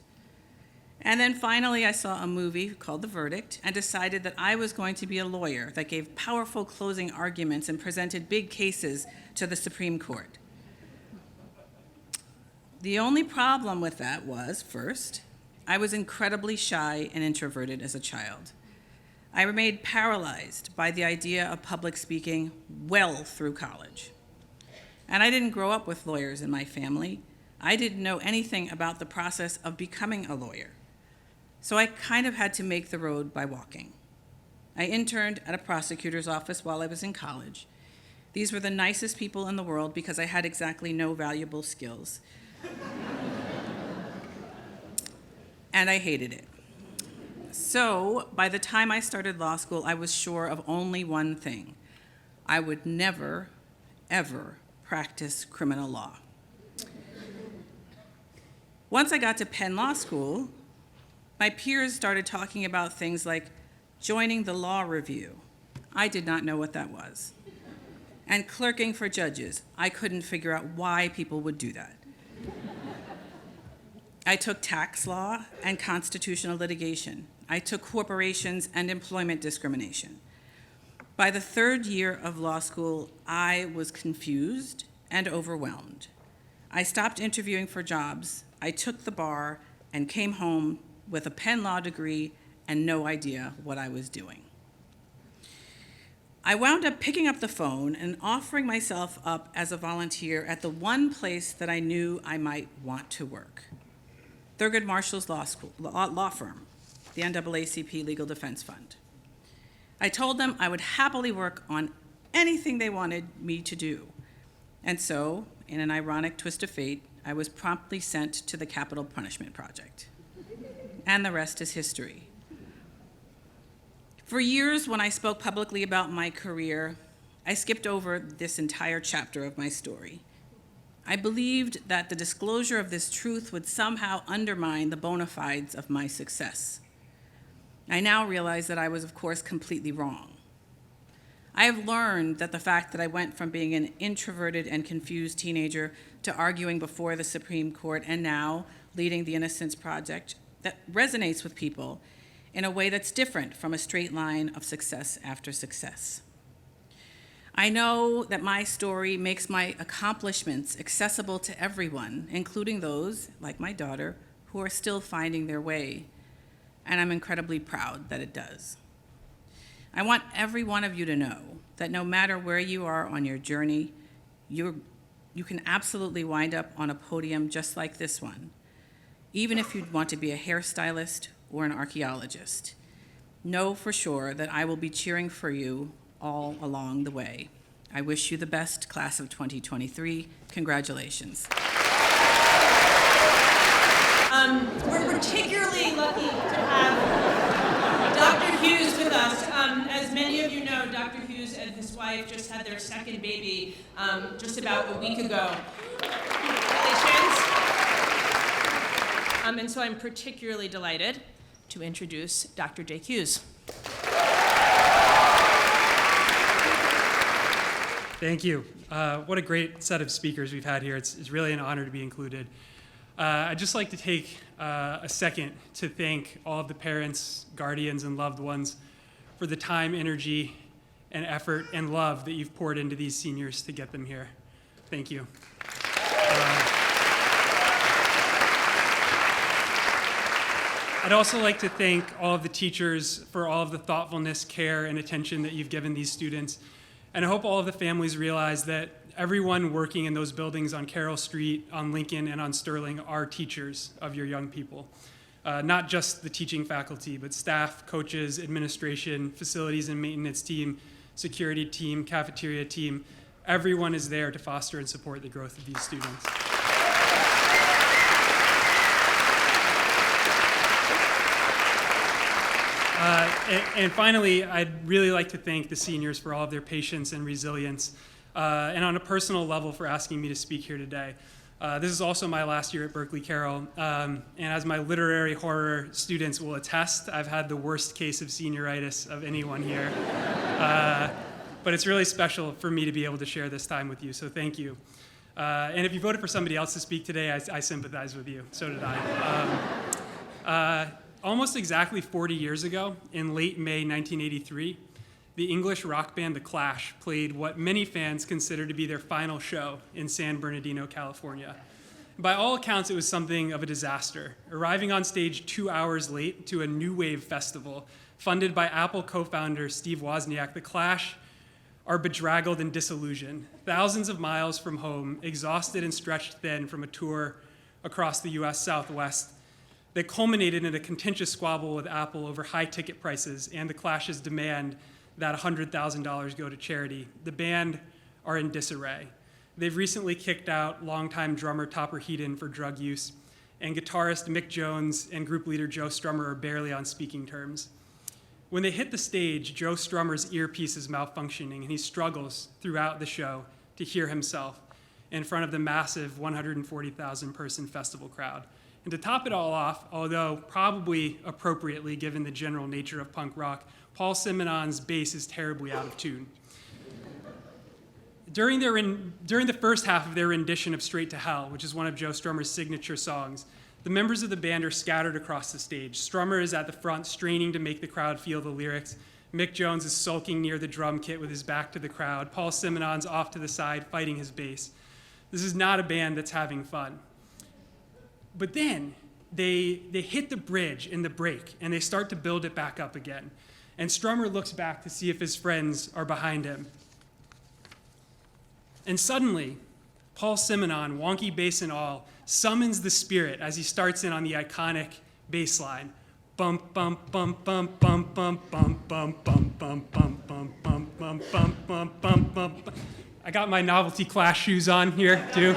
And then finally, I saw a movie called The Verdict and decided that I was going to be a lawyer that gave powerful closing arguments and presented big cases to the Supreme Court. The only problem with that was, first, I was incredibly shy and introverted as a child. I remained paralyzed by the idea of public speaking well through college. And I didn't grow up with lawyers in my family. I didn't know anything about the process of becoming a lawyer. So I kind of had to make the road by walking. I interned at a prosecutor's office while I was in college. These were the nicest people in the world because I had exactly no valuable skills. And I hated it. So by the time I started law school, I was sure of only one thing. I would never, ever practice criminal law. Once I got to Penn Law School, my peers started talking about things like joining the law review. I did not know what that was. And clerking for judges. I couldn't figure out why people would do that. I took tax law and constitutional litigation. I took corporations and employment discrimination. By the third year of law school, I was confused and overwhelmed. I stopped interviewing for jobs. I took the bar and came home with a Penn Law degree and no idea what I was doing. I wound up picking up the phone and offering myself up as a volunteer at the one place that I knew I might want to work, Thurgood Marshall's law firm, the NAACP Legal Defense Fund. I told them I would happily work on anything they wanted me to do. And so, in an ironic twist of fate, I was promptly sent to the Capital Punishment Project. And the rest is history. For years, when I spoke publicly about my career, I skipped over this entire chapter of my story. I believed that the disclosure of this truth would somehow undermine the bona fides of my success. I now realize that I was, of course, completely wrong. I have learned that the fact that I went from being an introverted and confused teenager to arguing before the Supreme Court and now leading the Innocence Project that resonates with people in a way that's different from a straight line of success after success. I know that my story makes my accomplishments accessible to everyone, including those, like my daughter, who are still finding their way, and I'm incredibly proud that it does. I want every one of you to know that no matter where you are on your journey, you can absolutely wind up on a podium just like this one, even if you'd want to be a hairstylist or an archaeologist. Know for sure that I will be cheering for you all along the way. I wish you the best, class of 2023. Congratulations. We're particularly lucky to have Dr. Hughes with us. As many of you know, Dr. Hughes and his wife just had their second baby just about a week ago. Congratulations. And so I'm particularly delighted to introduce Dr. Jake Hughes. Thank you. What a great set of speakers we've had here. It's really an honor to be included. I'd just like to take a second to thank all of the parents, guardians, and loved ones for the time, energy, and effort and love that you've poured into these seniors to get them here. Thank you. I'd also like to thank all of the teachers for all of the thoughtfulness, care, and attention that you've given these students. And I hope all of the families realize that everyone working in those buildings on Carroll Street, on Lincoln, and on Sterling are teachers of your young people. Not just the teaching faculty, but staff, coaches, administration, facilities and maintenance team, security team, cafeteria team. Everyone is there to foster and support the growth of these students. And finally, I'd really like to thank the seniors for all of their patience and resilience, and on a personal level for asking me to speak here today. This is also my last year at Berkeley Carroll, and as my literary horror students will attest, I've had the worst case of senioritis of anyone here. But it's really special for me to be able to share this time with you, so thank you. And if you voted for somebody else to speak today, I sympathize with you. So did I. Almost exactly 40 years ago, in late May 1983, the English rock band The Clash played what many fans consider to be their final show in San Bernardino, California. By all accounts, it was something of a disaster, arriving on stage 2 hours late to a new wave festival funded by Apple co-founder Steve Wozniak. The Clash are bedraggled and disillusioned, thousands of miles from home, exhausted and stretched thin from a tour across the US Southwest that culminated in a contentious squabble with Apple over high ticket prices and the Clash's demand that $100,000 go to charity. The band are in disarray. They've recently kicked out longtime drummer Topper Heaton for drug use, and guitarist Mick Jones and group leader Joe Strummer are barely on speaking terms. When they hit the stage, Joe Strummer's earpiece is malfunctioning, and he struggles throughout the show to hear himself in front of the massive 140,000 person festival crowd. And to top it all off, although probably appropriately given the general nature of punk rock, Paul Simonon's bass is terribly out of tune. During the first half of their rendition of Straight to Hell, which is one of Joe Strummer's signature songs, the members of the band are scattered across the stage. Strummer is at the front, straining to make the crowd feel the lyrics. Mick Jones is sulking near the drum kit with his back to the crowd. Paul Simonon's off to the side, fighting his bass. This is not a band that's having fun. But then they hit the bridge in the break, and they start to build it back up again. And Strummer looks back to see if his friends are behind him. And suddenly, Paul Simonon, wonky bass and all, summons the spirit as he starts in on the iconic bass line. Bump, bump, bump, bump, bump, bump, bump, bump, bump, bump, bump, bump, bump, bump, bump, bump, bump, bump. I got my novelty Clash shoes on here, too.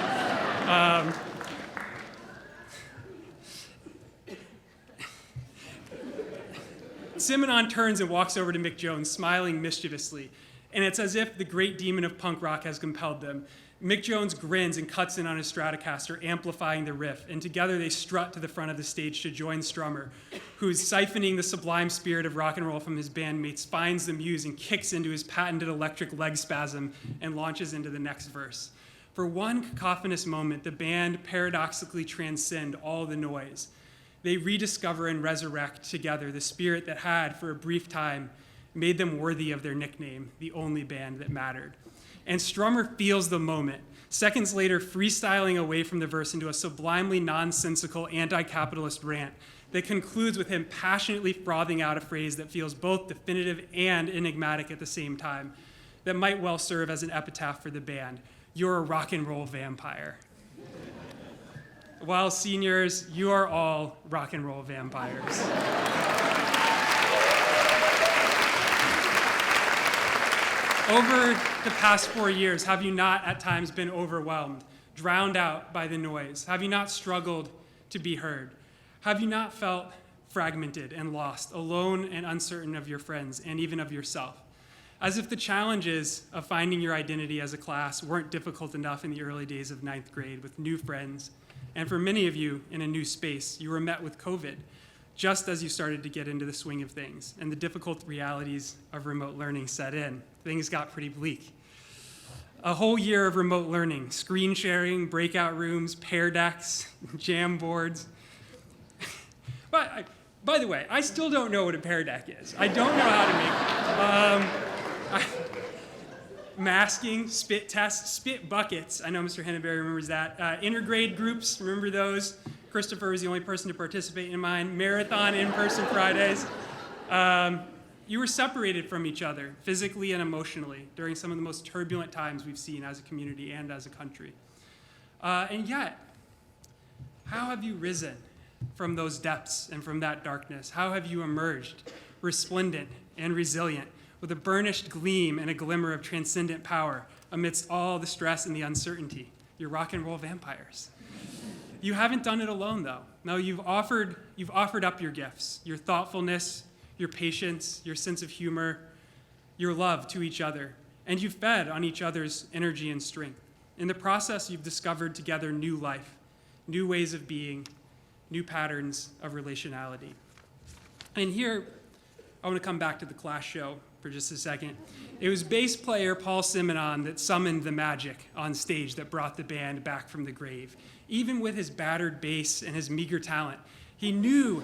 Simonon turns and walks over to Mick Jones, smiling mischievously. And it's as if the great demon of punk rock has compelled them. Mick Jones grins and cuts in on his Stratocaster, amplifying the riff. And together they strut to the front of the stage to join Strummer, who's siphoning the sublime spirit of rock and roll from his bandmates, finds the muse and kicks into his patented electric leg spasm and launches into the next verse. For one cacophonous moment, the band paradoxically transcend all the noise. They rediscover and resurrect together the spirit that had, for a brief time, made them worthy of their nickname, the only band that mattered. and Strummer feels the moment, seconds later freestyling away from the verse into a sublimely nonsensical anti-capitalist rant that concludes with him passionately frothing out a phrase that feels both definitive and enigmatic at the same time, that might well serve as an epitaph for the band. You're a rock and roll vampire. While seniors, you are all rock and roll vampires. Over the past 4 years, have you not at times been overwhelmed, drowned out by the noise? Have you not struggled to be heard? Have you not felt fragmented and lost, alone and uncertain of your friends and even of yourself? As if the challenges of finding your identity as a class weren't difficult enough in the early days of ninth grade with new friends, and for many of you in a new space, you were met with COVID just as you started to get into the swing of things, and the difficult realities of remote learning set in. Things got pretty bleak. A whole year of remote learning, screen sharing, breakout rooms, pair decks, jam boards. But by the way, I still don't know what a pair deck is. I don't know how to make it. Masking, spit tests, spit buckets. I know Mr. Henneberry remembers that. Intergrade groups, remember those? Christopher was the only person to participate in mine. Marathon in-person Fridays. You were separated from each other physically and emotionally during some of the most turbulent times we've seen as a community and as a country. And yet, how have you risen from those depths and from that darkness? How have you emerged resplendent and resilient with a burnished gleam and a glimmer of transcendent power amidst all the stress and the uncertainty? You're rock and roll vampires. You haven't done it alone, though. No, you've offered up your gifts, your thoughtfulness, your patience, your sense of humor, your love to each other, and you've fed on each other's energy and strength. In the process, you've discovered together new life, new ways of being, new patterns of relationality. And here, I want to come back to the class show for just a second. It was bass player Paul Simonon that summoned the magic on stage that brought the band back from the grave. Even with his battered bass and his meager talent, he knew,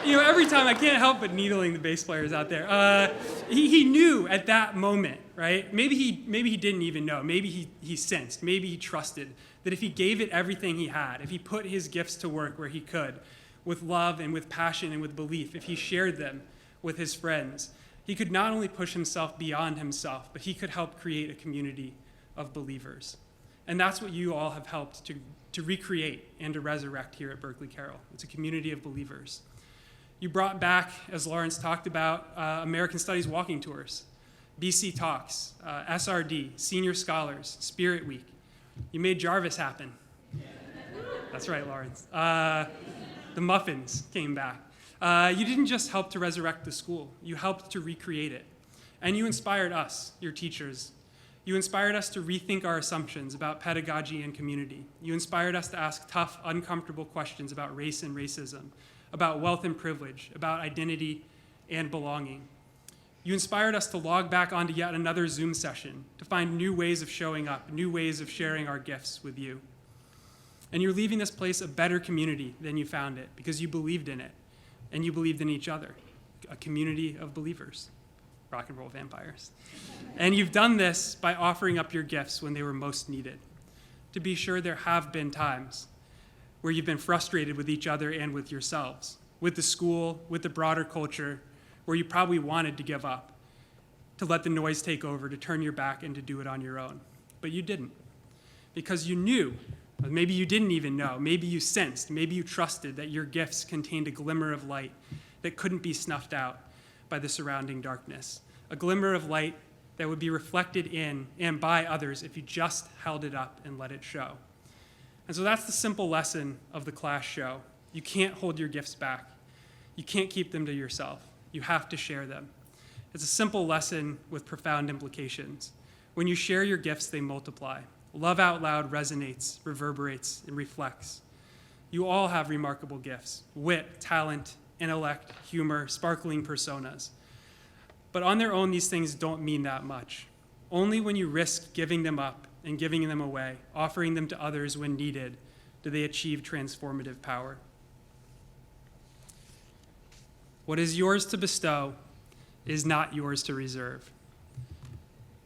every time I can't help but needling the bass players out there. He knew at that moment, right? Maybe he didn't even know. Maybe he sensed. Maybe he trusted that if he gave it everything he had, if he put his gifts to work where he could, with love and with passion and with belief, if he shared them with his friends, he could not only push himself beyond himself, but he could help create a community of believers. And that's what you all have helped to recreate and to resurrect here at Berkeley Carroll. It's a community of believers. You brought back, as Lawrence talked about, American Studies walking tours, BC Talks, SRD, Senior Scholars, Spirit Week. You made Jarvis happen. That's right, Lawrence. The muffins came back. You didn't just help to resurrect the school. You helped to recreate it. And you inspired us, your teachers. You inspired us to rethink our assumptions about pedagogy and community. You inspired us to ask tough, uncomfortable questions about race and racism, about wealth and privilege, about identity and belonging. You inspired us to log back onto yet another Zoom session, to find new ways of showing up, new ways of sharing our gifts with you. And you're leaving this place a better community than you found it because you believed in it and you believed in each other, a community of believers, rock and roll vampires. And you've done this by offering up your gifts when they were most needed. To be sure, there have been times where you've been frustrated with each other and with yourselves, with the school, with the broader culture, where you probably wanted to give up, to let the noise take over, to turn your back and to do it on your own. But you didn't, because you knew, or maybe you didn't even know, maybe you sensed, maybe you trusted that your gifts contained a glimmer of light that couldn't be snuffed out by the surrounding darkness, a glimmer of light that would be reflected in and by others if you just held it up and let it show. And so that's the simple lesson of the class show. You can't hold your gifts back. You can't keep them to yourself. You have to share them. It's a simple lesson with profound implications. When you share your gifts, they multiply. Love out loud resonates, reverberates, and reflects. You all have remarkable gifts: wit, talent, intellect, humor, sparkling personas. But on their own, these things don't mean that much. Only when you risk giving them up and giving them away, offering them to others when needed, do they achieve transformative power. What is yours to bestow is not yours to reserve.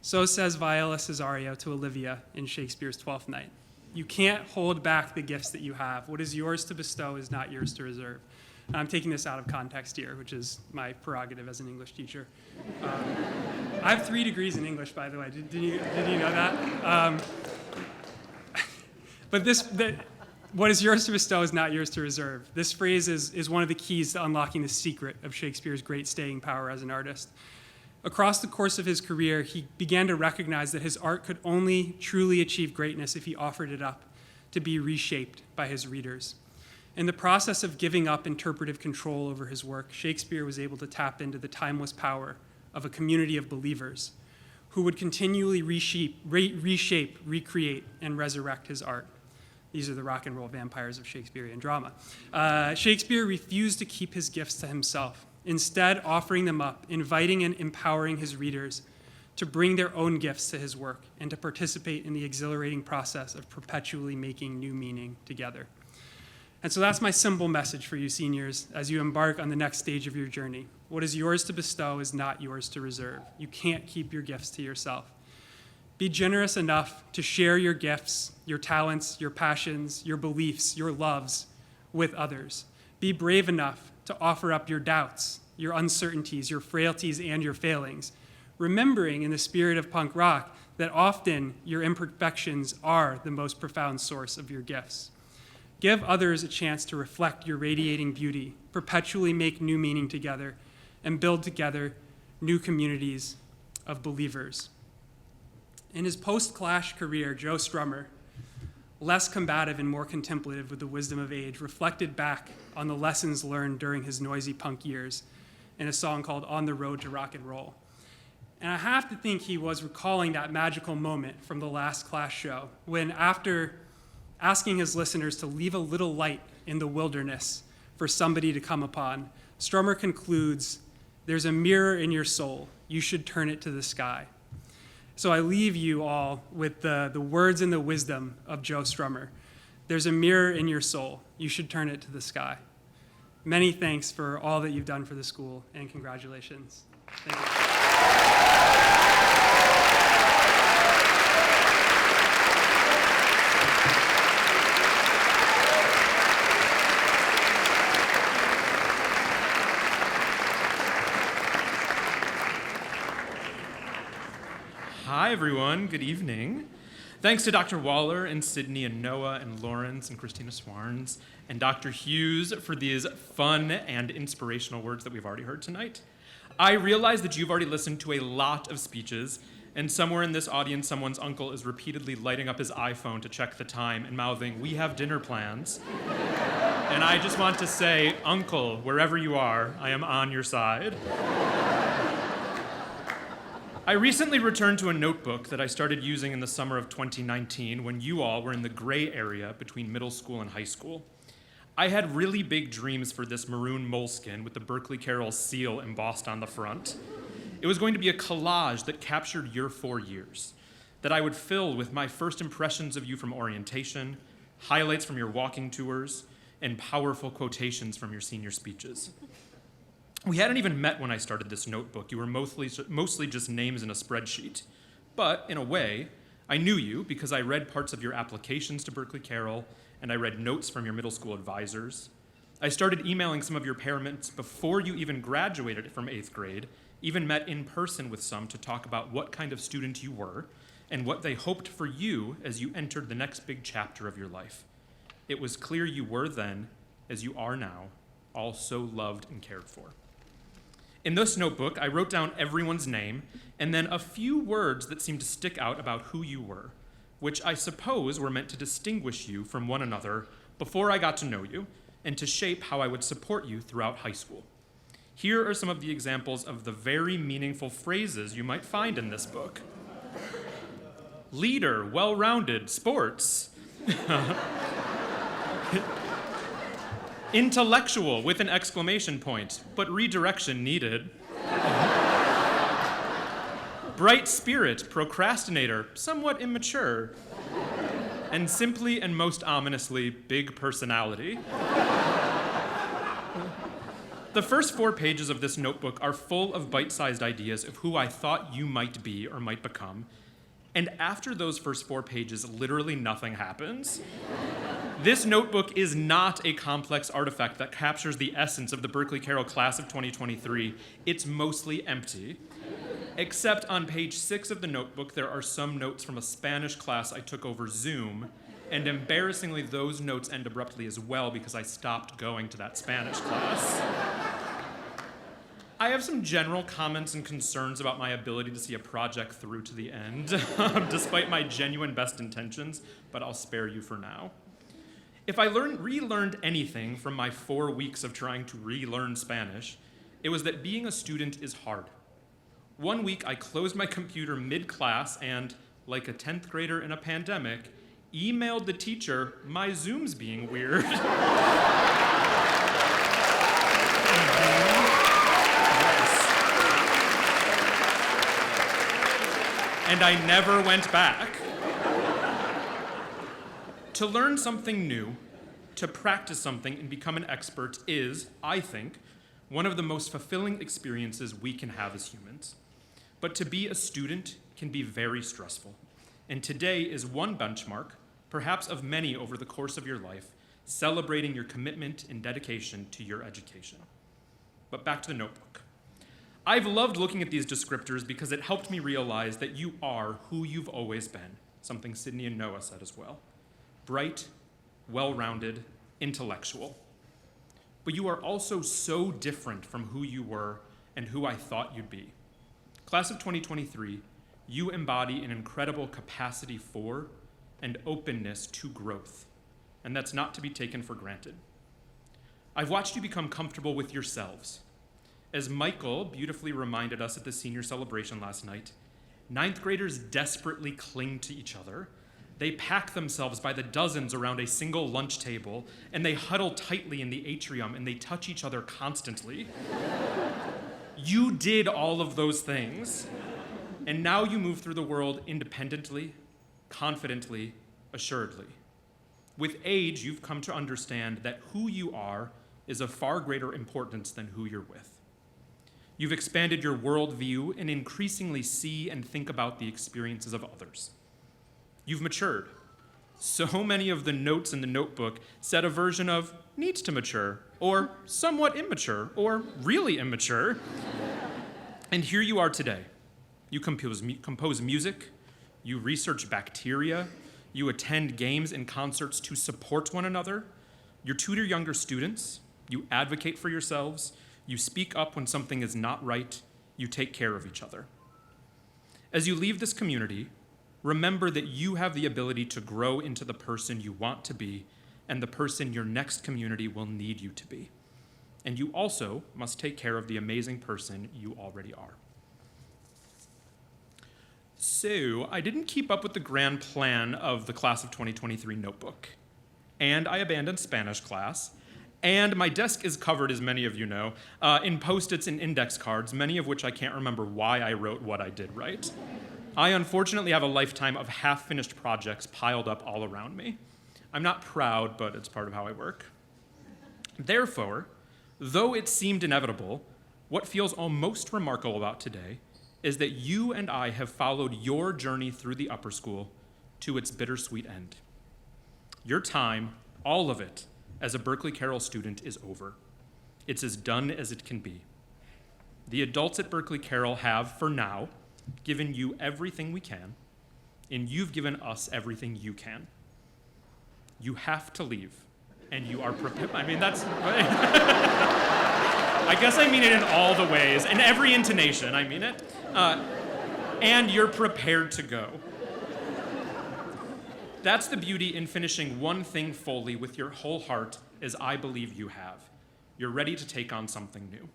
So says Viola Cesario to Olivia in Shakespeare's Twelfth Night. You can't hold back the gifts that you have. What is yours to bestow is not yours to reserve. And I'm taking this out of context here, which is my prerogative as an English teacher. I have 3 degrees in English, by the way. Did you know that? But what is yours to bestow is not yours to reserve. This phrase is one of the keys to unlocking the secret of Shakespeare's great staying power as an artist. Across the course of his career, he began to recognize that his art could only truly achieve greatness if he offered it up to be reshaped by his readers. In the process of giving up interpretive control over his work, Shakespeare was able to tap into the timeless power of a community of believers who would continually reshape, recreate, and resurrect his art. These are the rock and roll vampires of Shakespearean drama. Shakespeare refused to keep his gifts to himself, instead offering them up, inviting and empowering his readers to bring their own gifts to his work and to participate in the exhilarating process of perpetually making new meaning together. And so that's my simple message for you seniors as you embark on the next stage of your journey. What is yours to bestow is not yours to reserve. You can't keep your gifts to yourself. Be generous enough to share your gifts, your talents, your passions, your beliefs, your loves with others. Be brave enough to offer up your doubts, your uncertainties, your frailties, and your failings, remembering in the spirit of punk rock that often your imperfections are the most profound source of your gifts. Give others a chance to reflect your radiating beauty, perpetually make new meaning together, and build together new communities of believers. In his post-Clash career, Joe Strummer, less combative and more contemplative with the wisdom of age, reflected back on the lessons learned during his noisy punk years in a song called On the Road to Rock and Roll. And I have to think he was recalling that magical moment from the last Clash show when, after asking his listeners to leave a little light in the wilderness for somebody to come upon, Strummer concludes, "There's a mirror in your soul. You should turn it to the sky." So I leave you all with the words and the wisdom of Joe Strummer. There's a mirror in your soul. You should turn it to the sky. Many thanks for all that you've done for the school, and congratulations. Thank you. Hi, everyone. Good evening. Thanks to Dr. Waller and Sydney and Noah and Lawrence and Christina Swarns and Dr. Hughes for these fun and inspirational words that we've already heard tonight. I realize that you've already listened to a lot of speeches, and somewhere in this audience, someone's uncle is repeatedly lighting up his iPhone to check the time and mouthing, "We have dinner plans." And I just want to say, Uncle, wherever you are, I am on your side. I recently returned to a notebook that I started using in the summer of 2019 when you all were in the gray area between middle school and high school. I had really big dreams for this maroon moleskin with the Berkeley Carroll seal embossed on the front. It was going to be a collage that captured your 4 years, that I would fill with my first impressions of you from orientation, highlights from your walking tours, and powerful quotations from your senior speeches. We hadn't even met when I started this notebook. You were mostly just names in a spreadsheet. But, in a way, I knew you because I read parts of your applications to Berkeley Carroll, and I read notes from your middle school advisors. I started emailing some of your parents before you even graduated from 8th grade, even met in person with some to talk about what kind of student you were and what they hoped for you as you entered the next big chapter of your life. It was clear you were then, as you are now, all so loved and cared for. In this notebook, I wrote down everyone's name and then a few words that seemed to stick out about who you were, which I suppose were meant to distinguish you from one another before I got to know you and to shape how I would support you throughout high school. Here are some of the examples of the very meaningful phrases you might find in this book. Leader, well-rounded, sports. Intellectual with an exclamation point, but redirection needed. Bright spirit, procrastinator, somewhat immature. And simply and most ominously, big personality. The first 4 pages of this notebook are full of bite-sized ideas of who I thought you might be or might become. And after those first 4 pages, literally nothing happens. This notebook is not a complex artifact that captures the essence of the Berkeley Carroll class of 2023. It's mostly empty. Except on page 6 of the notebook, there are some notes from a Spanish class I took over Zoom, and embarrassingly, those notes end abruptly as well because I stopped going to that Spanish class. I have some general comments and concerns about my ability to see a project through to the end, despite my genuine best intentions, but I'll spare you for now. If I relearned anything from my 4 weeks of trying to relearn Spanish, it was that being a student is hard. One week, I closed my computer mid-class and, like a 10th grader in a pandemic, emailed the teacher my Zoom's being weird. And I never went back. To learn something new, to practice something and become an expert is, I think, one of the most fulfilling experiences we can have as humans. But to be a student can be very stressful. And today is one benchmark, perhaps of many over the course of your life, celebrating your commitment and dedication to your education. But back to the notebook. I've loved looking at these descriptors because it helped me realize that you are who you've always been, something Sydney and Noah said as well. Bright, well-rounded, intellectual. But you are also so different from who you were and who I thought you'd be. Class of 2023, you embody an incredible capacity for and openness to growth, and that's not to be taken for granted. I've watched you become comfortable with yourselves. As Michael beautifully reminded us at the senior celebration last night, 9th graders desperately cling to each other. They pack themselves by the dozens around a single lunch table, and they huddle tightly in the atrium, and they touch each other constantly. You did all of those things, and now you move through the world independently, confidently, assuredly. With age, you've come to understand that who you are is of far greater importance than who you're with. You've expanded your worldview and increasingly see and think about the experiences of others. You've matured. So many of the notes in the notebook said a version of needs to mature, or somewhat immature, or really immature. And here you are today. You compose music, you research bacteria, you attend games and concerts to support one another, you tutor younger students, you advocate for yourselves, you speak up when something is not right, you take care of each other. As you leave this community, remember that you have the ability to grow into the person you want to be and the person your next community will need you to be. And you also must take care of the amazing person you already are. So, I didn't keep up with the grand plan of the class of 2023 notebook, and I abandoned Spanish class, and my desk is covered, as many of you know, in Post-its and index cards, many of which I can't remember why I wrote what I did right. I unfortunately have a lifetime of half-finished projects piled up all around me. I'm not proud, but it's part of how I work. Therefore, though it seemed inevitable, what feels almost remarkable about today is that you and I have followed your journey through the upper school to its bittersweet end. Your time, all of it, as a Berkeley Carroll student is over. It's as done as it can be. The adults at Berkeley Carroll have, for now, given you everything we can, and you've given us everything you can. You have to leave, and you are prepared. I mean, that's... I guess I mean it in all the ways, in every intonation, I mean it. And you're prepared to go. That's the beauty in finishing one thing fully with your whole heart, as I believe you have. You're ready to take on something new.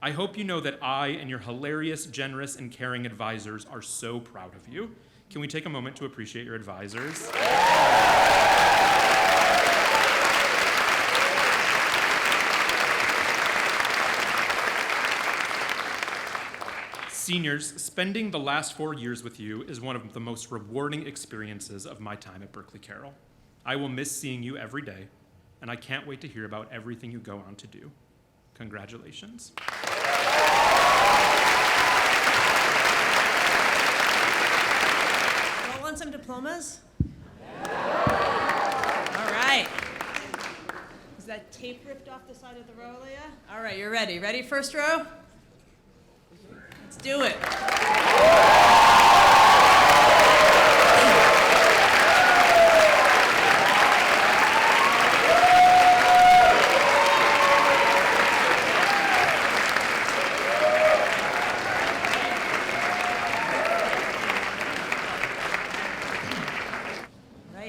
I hope you know that I and your hilarious, generous, and caring advisors are so proud of you. Can we take a moment to appreciate your advisors? Seniors, spending the last 4 years with you is one of the most rewarding experiences of my time at Berkeley Carroll. I will miss seeing you every day, and I can't wait to hear about everything you go on to do. Congratulations. Y'all want some diplomas? All right. Is that tape ripped off the side of the row, Leah? All right, you're ready. Ready, first row? Let's do it.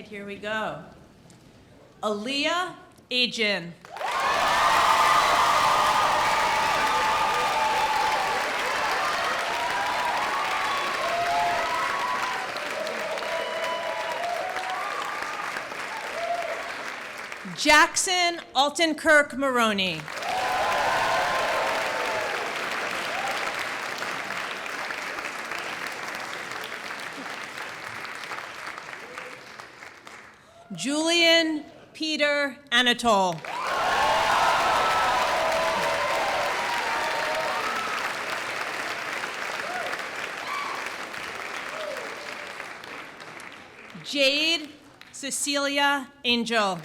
Here we go. Aaliyah Ajin. Jackson Altonkirk Maroney. Julian Peter Anatole. Jade Cecilia Angel.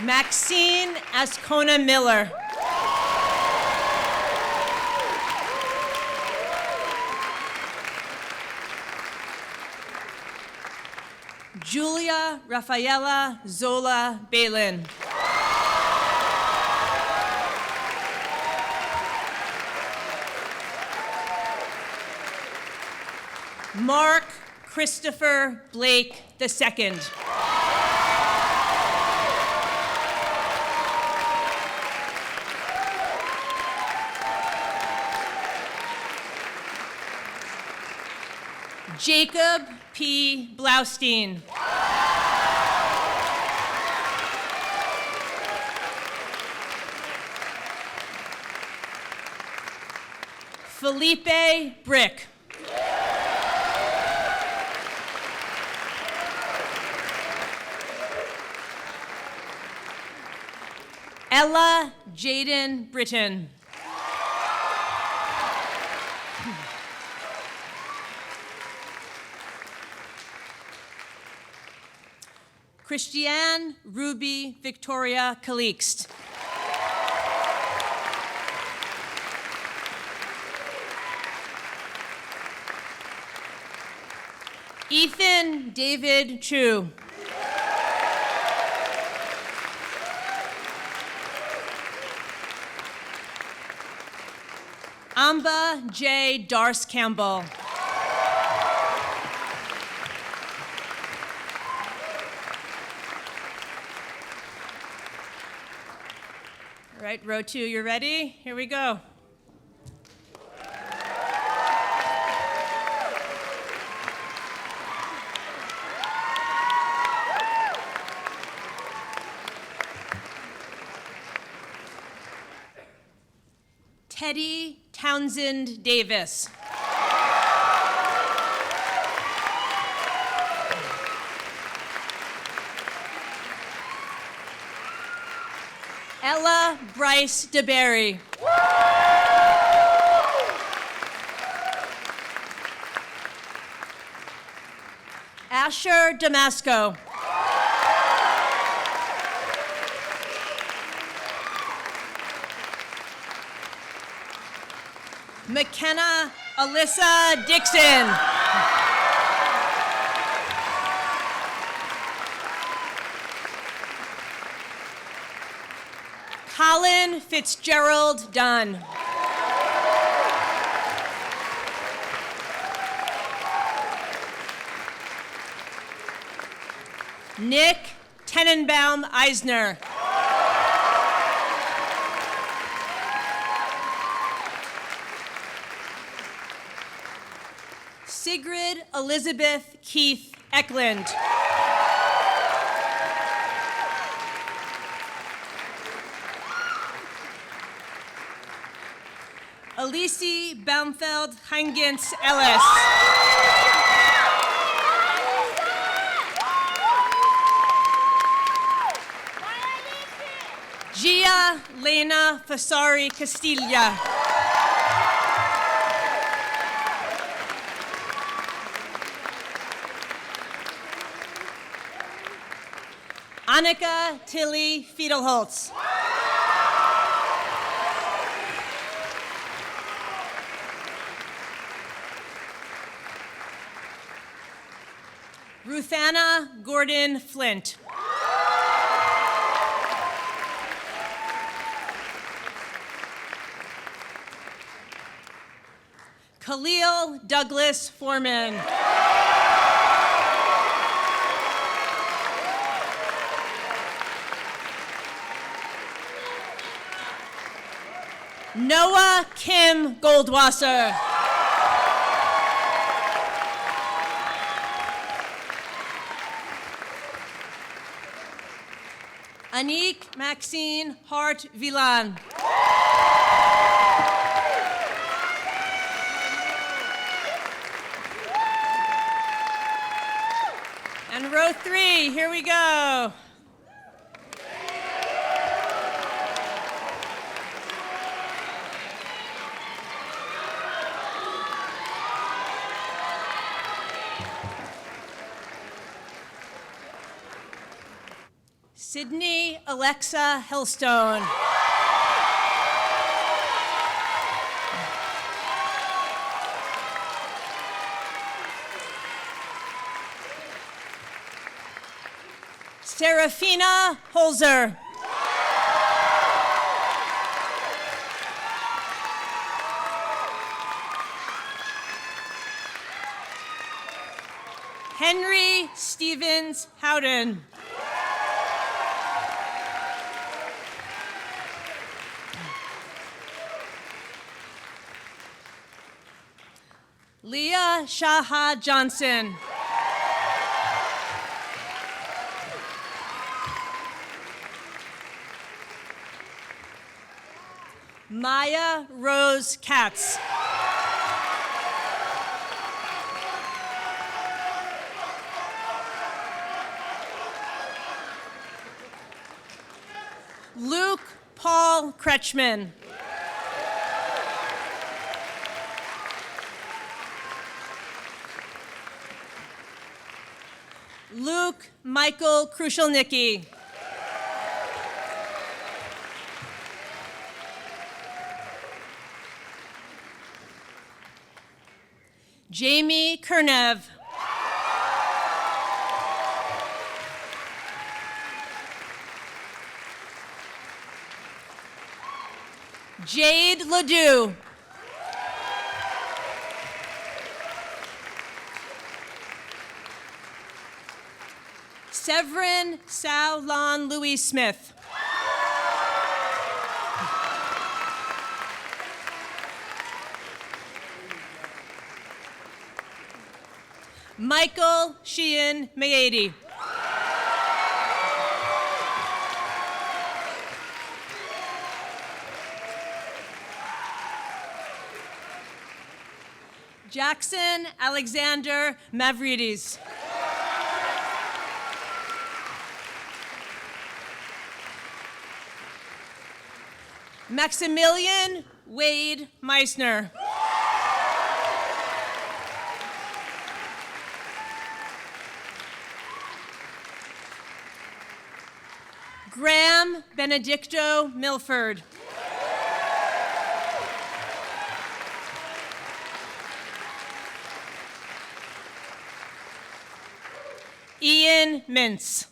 Maxine Ascona Miller. Julia Rafaela Zola Balin. Mark Christopher Blake II. Jacob P. Blaustein. Felipe Brick. Ella Jaden Britton. Christiane Ruby Victoria Calixte. Ethan David Chu. Amba J. Darce Campbell. All right, row two, you ready? Here we go. Teddy Townsend Davis. Ella Bryce DeBerry. Asher Damasco. McKenna Alyssa Dixon. Colin Fitzgerald Dunn. Nick Tenenbaum Eisner. Sigrid Elizabeth Keith Eklund. Elise Baumfeld Heingens Ellis. Gia Lena Fasari Castilla. Annika Tilly Fiedelholtz. Ruthanna Gordon Flint. Khalil Douglas Foreman. Noah Kim Goldwasser. Anik Maxine Hart Villan. And row 3, here we go. Sydney Alexa Helstone. Serafina Holzer. Henry Stevens Howden. Leah Shaha Johnson. Maya Rose Katz. Luke Paul Kretschmann. Luke Michael Krushelnicki. Jamie Kernev. Jade Ledoux. Severin Sao-Lon Louis Smith. Michael Sheehan Mayadi. Jackson Alexander Mavridis. Maximilian Wade Meissner. Graham Benedicto Milford. Ian Mintz.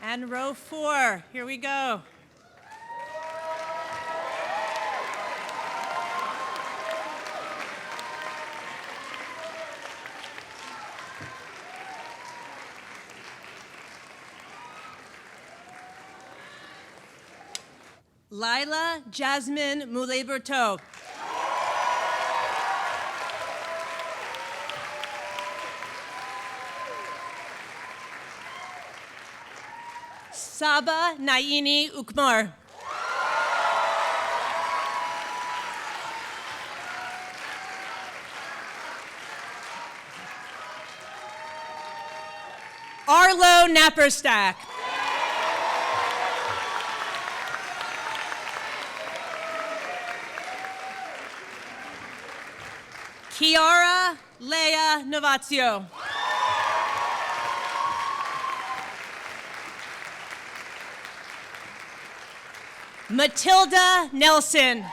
And row 4, here we go. Lila Jasmine Moulet-Berteau. Saba Naini Ukmar. Joe Napperstack. Chiara Lea Novazio. Matilda Nelson.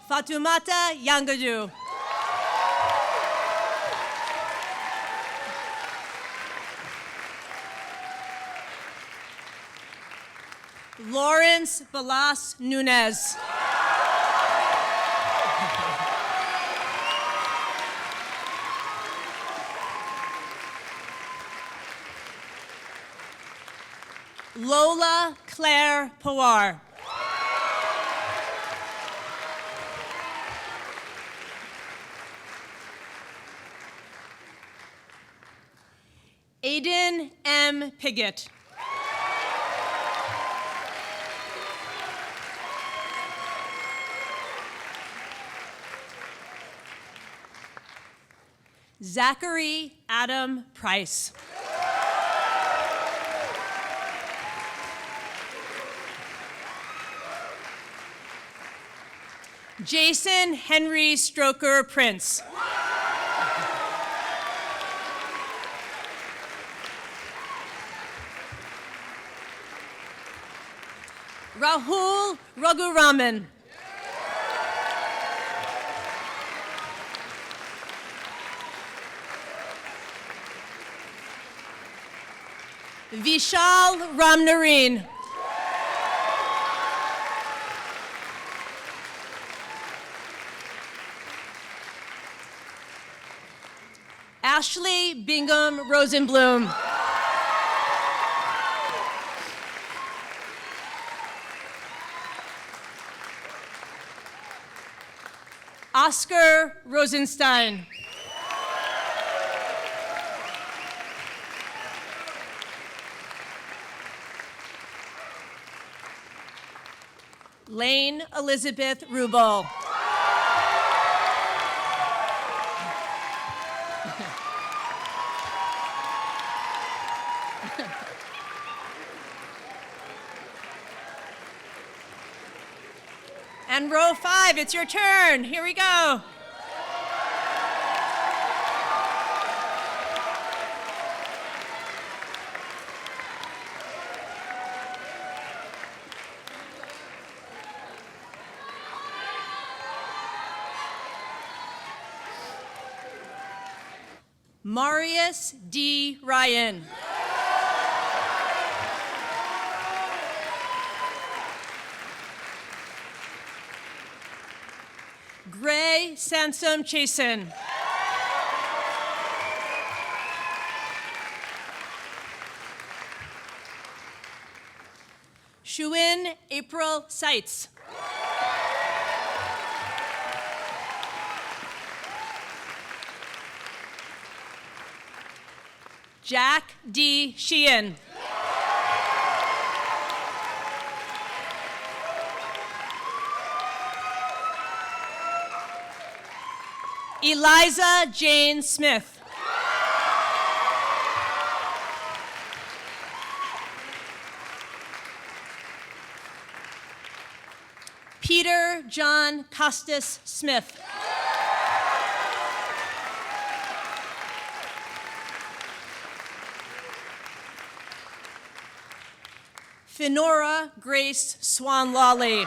Fatumata Yangaju. Lawrence Balas Nunes. Lola Claire Pawar. Aiden M. Piggott. Zachary Adam Price. Jason Henry Stroker Prince. Rahul Raghuraman. Vishal Ramnarine. Ashley Bingham Rosenblum. Oscar Rosenstein. Lane Elizabeth Rubel. And row 5, it's your turn. Here we go. Marius D. Ryan. Gray Sansom Chasen. Shuin April Seitz. Jack D. Sheehan. Eliza Jane Smith. Peter John Costas Smith. Finora Grace Swan Lawley.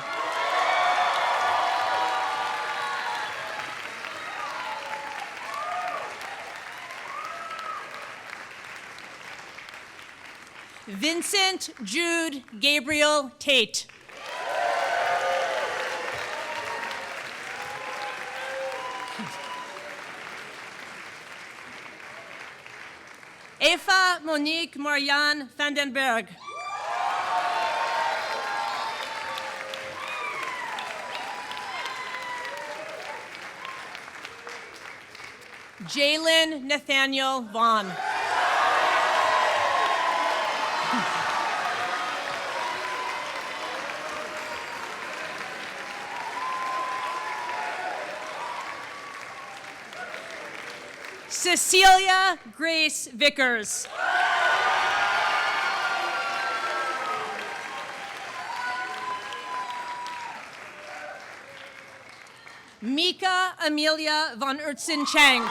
Vincent Jude Gabriel Tate. Eva Monique Marianne Vandenberg. Jalen Nathaniel Vaughn. Cecilia Grace Vickers. Mika Amelia von Urtsen Chang.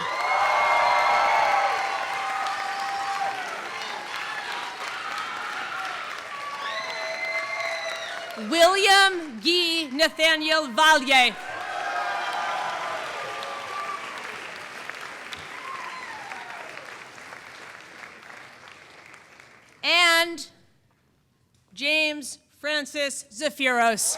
William Guy Nathaniel Vallier. And James Francis Zafiros.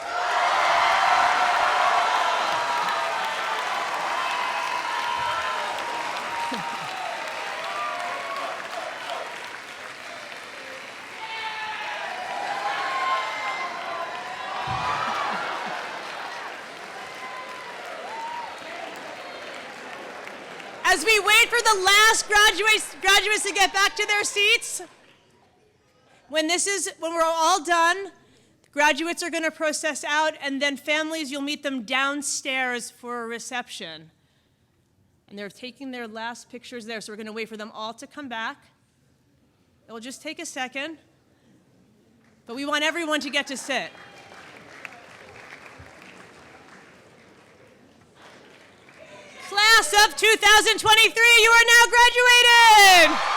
As we wait for the last graduates to get back to their seats, when we're all done, the graduates are going to process out, and then families, you'll meet them downstairs for a reception. And they're taking their last pictures there, so we're going to wait for them all to come back. It'll just take a second, but we want everyone to get to sit. Class of 2023, you are now graduating!